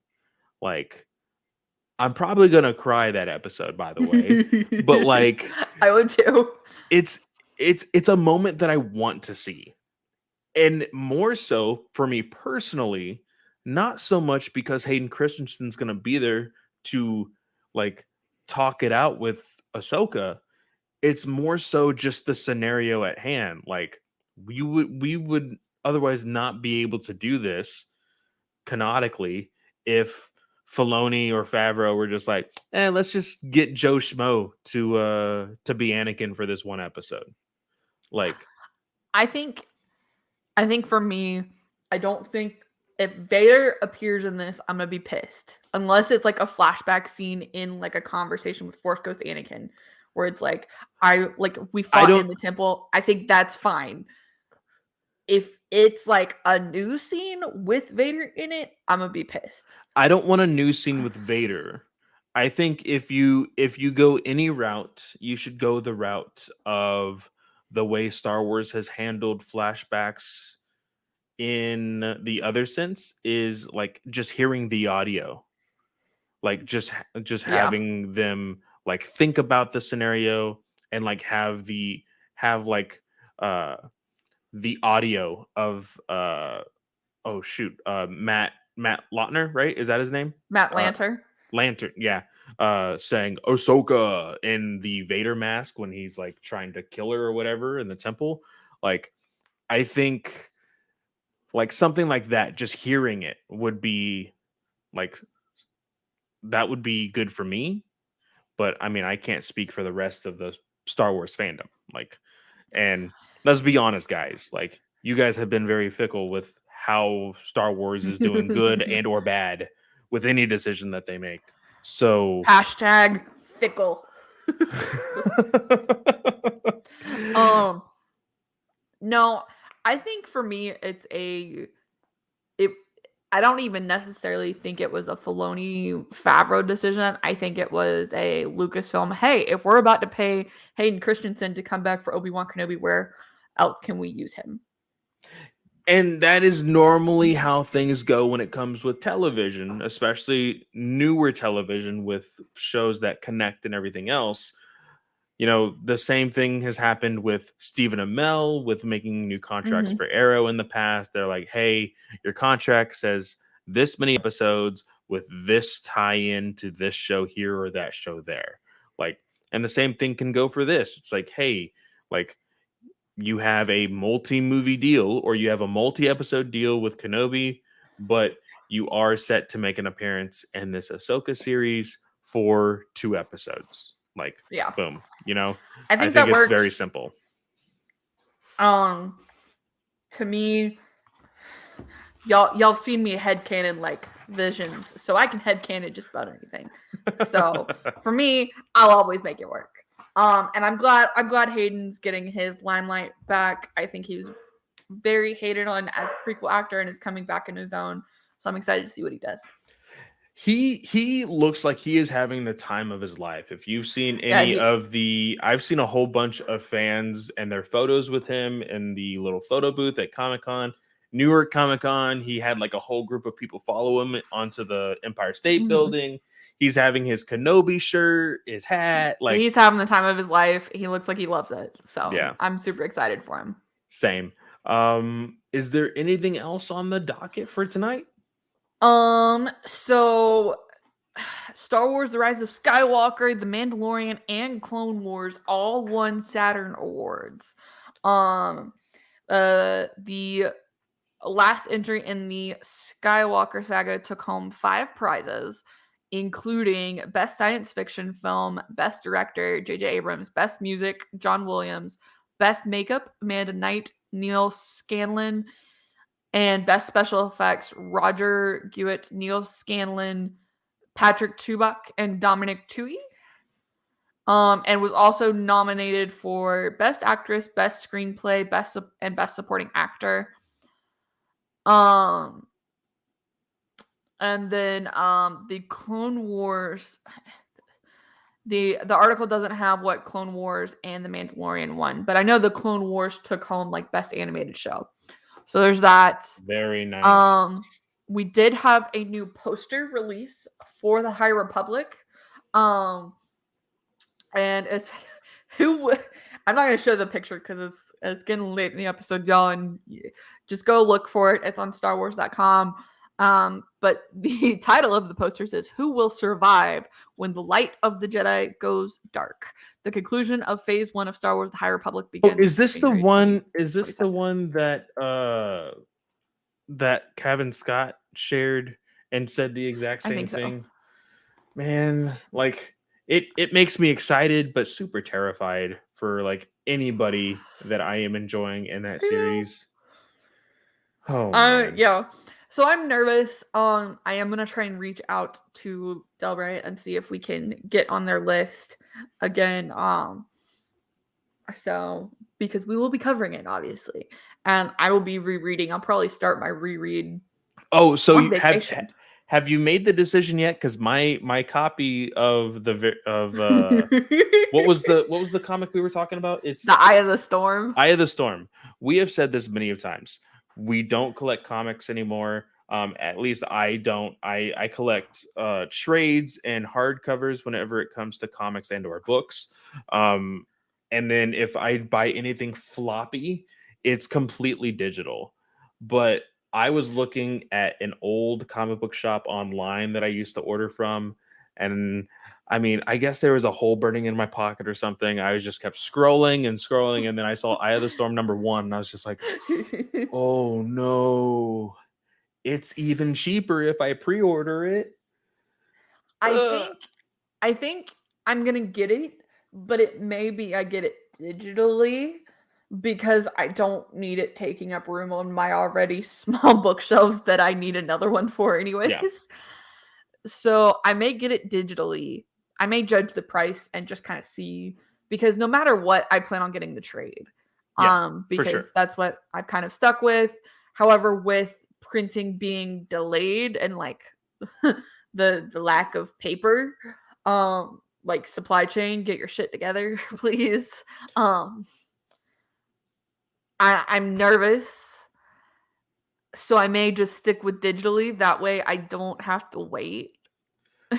like, I'm probably gonna cry that episode, by the way. But like, I would too. It's a moment that I want to see. And more so for me personally, not so much because Hayden Christensen's gonna be there to like talk it out with Ahsoka. It's more so just the scenario at hand. Like, we would otherwise not be able to do this canonically if Filoni or Favreau were just like, let's just get Joe Schmo to be Anakin for this one episode. Like, I think for me, I don't think if Vader appears in this, I'm gonna be pissed. Unless it's like a flashback scene in like a conversation with Force Ghost Anakin, where it's like we fought in the temple. I think that's fine. If it's like a new scene with Vader in it, I'm gonna be pissed. I don't want a new scene with Vader. I think if you go any route, you should go the route of the way Star Wars has handled flashbacks in the other sense, is like just hearing the audio, like just having them like think about the scenario and like have the audio of Matt Lautner, right? Is that his name? Matt Lanter. Lantern, yeah. Saying Ahsoka in the Vader mask when he's like trying to kill her or whatever in the temple. Like, I think like something like that, just hearing it would be like, that would be good for me. But I mean, I can't speak for the rest of the Star Wars fandom. Like, and let's be honest, guys, like, you guys have been very fickle with how Star Wars is doing good and or bad with any decision that they make. So #fickle. No, I think for me it's it I don't even necessarily think it was a Filoni Favreau decision. I think it was a Lucasfilm. Hey, if we're about to pay Hayden Christensen to come back for Obi-Wan Kenobi, where else can we use him? And that is normally how things go when it comes with television, especially newer television with shows that connect and everything else. The same thing has happened with Stephen Amell with making new contracts Mm-hmm. for Arrow in the past. They're like, hey, your contract says this many episodes with this tie-in to this show here or that show there. Like, and the same thing can go for this. It's like, hey, like you have a multi-movie deal or you have a multi-episode deal with Kenobi, but you are set to make an appearance in this Ahsoka series for 2 episodes. Like, Yeah, boom. I I think think that it's very works. simple. Um, to me, y'all have seen me headcanon like visions, so I can headcanon just about anything. So for me, I'll always make it work. And I'm glad Hayden's getting his limelight back. I think he was very hated on as a prequel actor and is coming back in his own. So I'm excited to see what he does. He looks like he is having the time of his life. If you've seen Yeah, any of I've seen a whole bunch of fans and their photos with him in the little photo booth at Comic-Con, Newark Comic-Con. He had like a whole group of people follow him onto the Empire State mm-hmm. Building. He's having his Kenobi shirt, his hat, like He's having the time of his life. He looks like he loves it. So yeah, I'm super excited for him. same. Is there anything else on the docket for tonight? So Star Wars The Rise of Skywalker, The Mandalorian, and Clone Wars all won Saturn Awards. Um the last entry in the Skywalker saga took home 5 prizes, including Best Science Fiction Film, Best Director, J.J. Abrams, Best Music, John Williams, Best Makeup, Amanda Knight, Neil Scanlon, and Best Special Effects, Roger Guitt, Neil Scanlon, Patrick Tubak, and Dominic Tui. And was also nominated for Best Actress, Best Screenplay, Best Supporting Actor. Um, and then the Clone Wars. The article doesn't have what Clone Wars and The Mandalorian won, but I know the Clone Wars took home like Best Animated Show. So there's that. Very nice. Um, we did have a new poster release for the High Republic. And it's who I'm not gonna show the picture because it's getting late in the episode, y'all, and just go look for it. It's on StarWars.com. But the title of the poster says, "Who will survive when the light of the Jedi goes dark?" The conclusion of Phase 1 of Star Wars: The High Republic Oh, begins is this the January one? Is this the 2022. one that Kevin Scott shared and said the exact I same think so. thing? Man, like it makes me excited but super terrified for like anybody that I am enjoying in that Yeah. series. Oh man. Yeah. So I'm nervous. I am gonna try and reach out to Delray and see if we can get on their list again. So because we will be covering it, obviously, and I will be rereading. I'll probably start my reread Oh, so on you vacation. have you made the decision yet? Because my copy of what was the comic we were talking about? The It's Eye of the Storm. Eye of the Storm. We have said this many of times. We don't collect comics anymore. At least I don't. I collect trades and hardcovers whenever it comes to comics and or books. Um, and then if I buy anything floppy, it's completely digital. But I was looking at an old comic book shop online that I used to order from, and I mean, I guess there was a hole burning in my pocket or something. I just kept scrolling and scrolling, and then I saw Eye of the Storm #1, and I was just like, "Oh no, it's even cheaper if I pre-order it." I Ugh. think I think I'm gonna get it, but it may be I get it digitally because I don't need it taking up room on my already small bookshelves that I need another one for Yeah, anyways. So I may get it digitally. I may judge the price and just kind of see because no matter what, I plan on getting the trade. Yeah, for sure. because that's what I've kind of stuck with. However, with printing being delayed and like the lack of paper, like supply chain, get your shit together, please. Um, I'm nervous, so I may just stick with digitally. That way, I don't have to wait.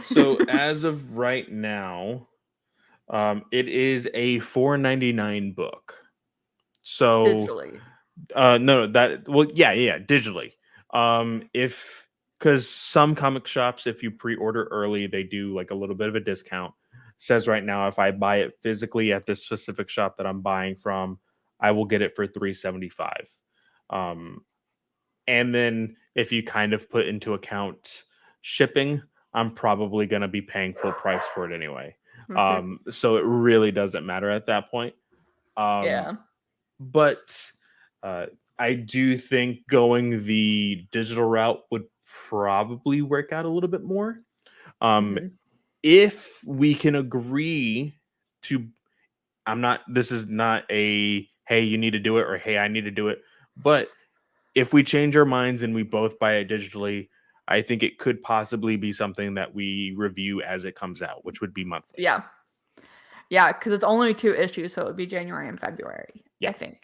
So as of right now, it is a 4.99 book. So Digitally. no, that well, yeah, digitally. If because some comic shops, if you pre-order early, they do like a little bit of a discount. Says right now, if I buy it physically at this specific shop that I'm buying from, I will get it for 375. Um, and then if you kind of put into account shipping, I'm probably going to be paying full price for it anyway. So it really doesn't matter at that point. Um, Yeah. but uh, I do think going the digital route would probably work out a little bit more. Um, Hmm. if we can agree to, this is not a, hey, you need to do it, or hey, I need to do it. But if we change our minds and we both buy it digitally, I think it could possibly be something that we review as it comes out, which would be monthly. Yeah. Yeah, because it's only 2 issues, so it would be January and February, I Yeah. think.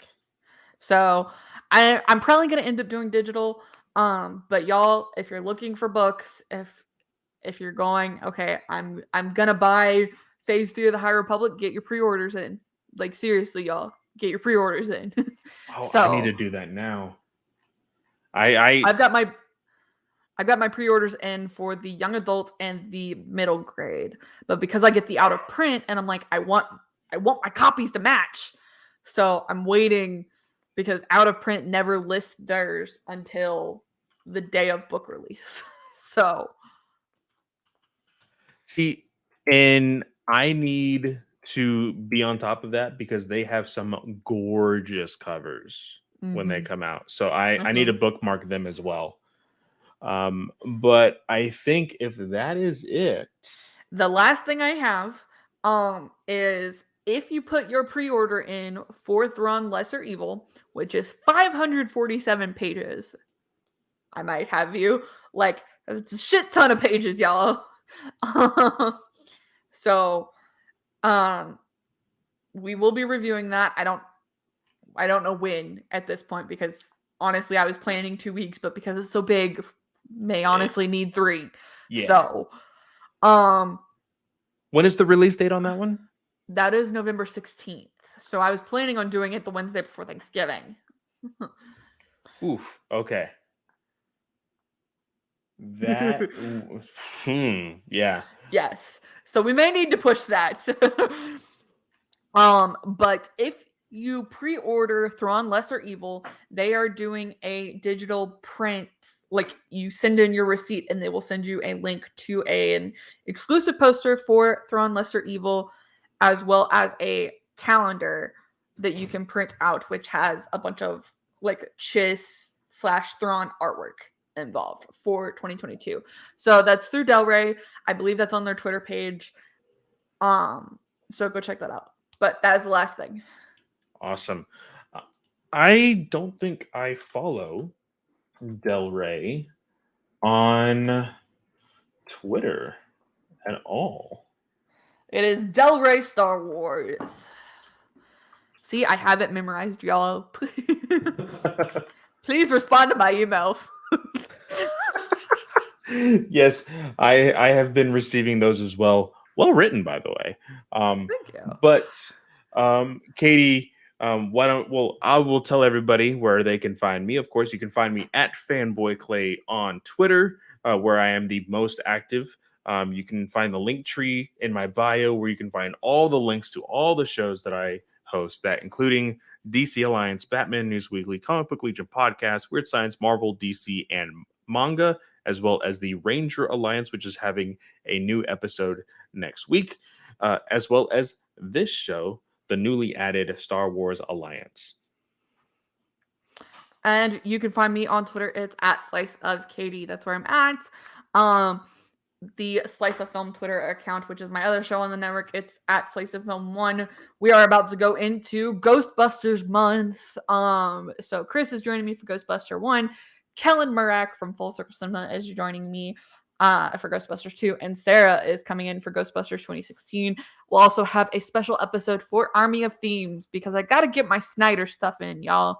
So I'm probably gonna end up doing digital. But y'all, if you're looking for books, if you're going, okay, I'm gonna buy Phase 3 of the High Republic, get your pre-orders in. Like seriously, y'all, get your pre-orders in. Oh, I need So to do that now. I I've got my I've got my pre-orders in for the young adult and the middle grade. But because I get the out of print and I'm like, I want my copies to match. So I'm waiting because out of print never lists theirs until the day of book release. So see, and I need to be on top of that because they have some gorgeous covers when they mhm, come out. So I need to mhm. bookmark them as well. But I think if that is it, The last thing I have is if you put your pre-order in for Thrawn Lesser Evil, which is 547 pages, I might have you. Like it's a shit ton of pages, y'all. So um we will be reviewing that. I don't know when at this point because honestly I was planning 2 weeks, but because it's so big, may eh, honestly need three. yeah. So um When is the release date on that one? that is November 16th. So I was planning on doing it the Wednesday before Thanksgiving. Oof. Okay. That. Yeah. Yes. So we may need to push that. But if you pre-order Thrawn Lesser Evil, they are doing a digital print. Like you send in your receipt, and they will send you a link to an exclusive poster for Thrawn Lesser Evil, as well as a calendar that you can print out, which has a bunch of like Chiss/Thrawn artwork involved for 2022. So that's through Del Rey. I believe that's on their Twitter page. Um, so go check that out. But that is the last thing. Awesome. Uh, I don't think I follow Del Rey on Twitter at all. It is Del Rey Star Wars. See, I have it memorized, y'all. Please respond to my emails. Yes, I have been receiving those as well. Well written, by the way. Thank you. But Katie, why don't well I will tell everybody where they can find me. Of course, you can find me at Fanboy Clay on Twitter, where I am the most active. You can find the link tree in my bio, where you can find all the links to all the shows that I host, that including DC Alliance, Batman News Weekly, Comic Book Legion podcast, Weird Science, Marvel, DC, and manga, as well as the Ranger Alliance, which is having a new episode next week, as well as this show, the newly added Star Wars Alliance. And you can find me on Twitter. It's at Slice of Katie. That's where I'm at. Um, the Slice of Film Twitter account, which is my other show on the network. It's at Slice of Film 1. We are about to go into Ghostbusters month. So Chris is joining me for Ghostbuster 1. Kellen Murak from Full Circle Cinema is joining me for Ghostbusters 2. And Sarah is coming in for Ghostbusters 2016. We'll also have a special episode for Army of Themes because I got to get my Snyder stuff in, y'all.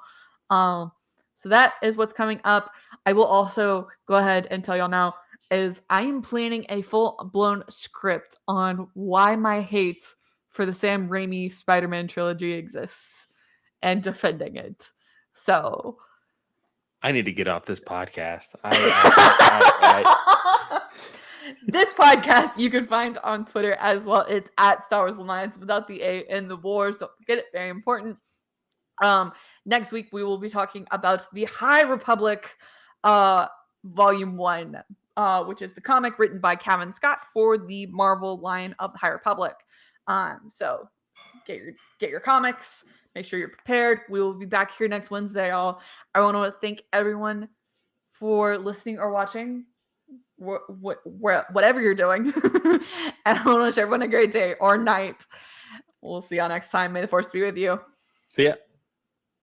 So that is what's coming up. I will also go ahead and tell y'all now is I am planning a full-blown script on why my hate for the Sam Raimi Spider-Man trilogy exists and defending it. So I need to get off this podcast. This podcast you can find on Twitter as well. It's at Star Wars Alliance without the A in the wars. Don't forget it. Very important. Next week we will be talking about the High Republic Volume 1. Which is the comic written by Kevin Scott for the Marvel line of the High Republic. So get your comics. Make sure you're prepared. We will be back here next Wednesday, y'all. I want to thank everyone for listening or watching, whatever you're doing. And I want to wish everyone a great day or night. We'll see y'all next time. May the Force be with you. See ya.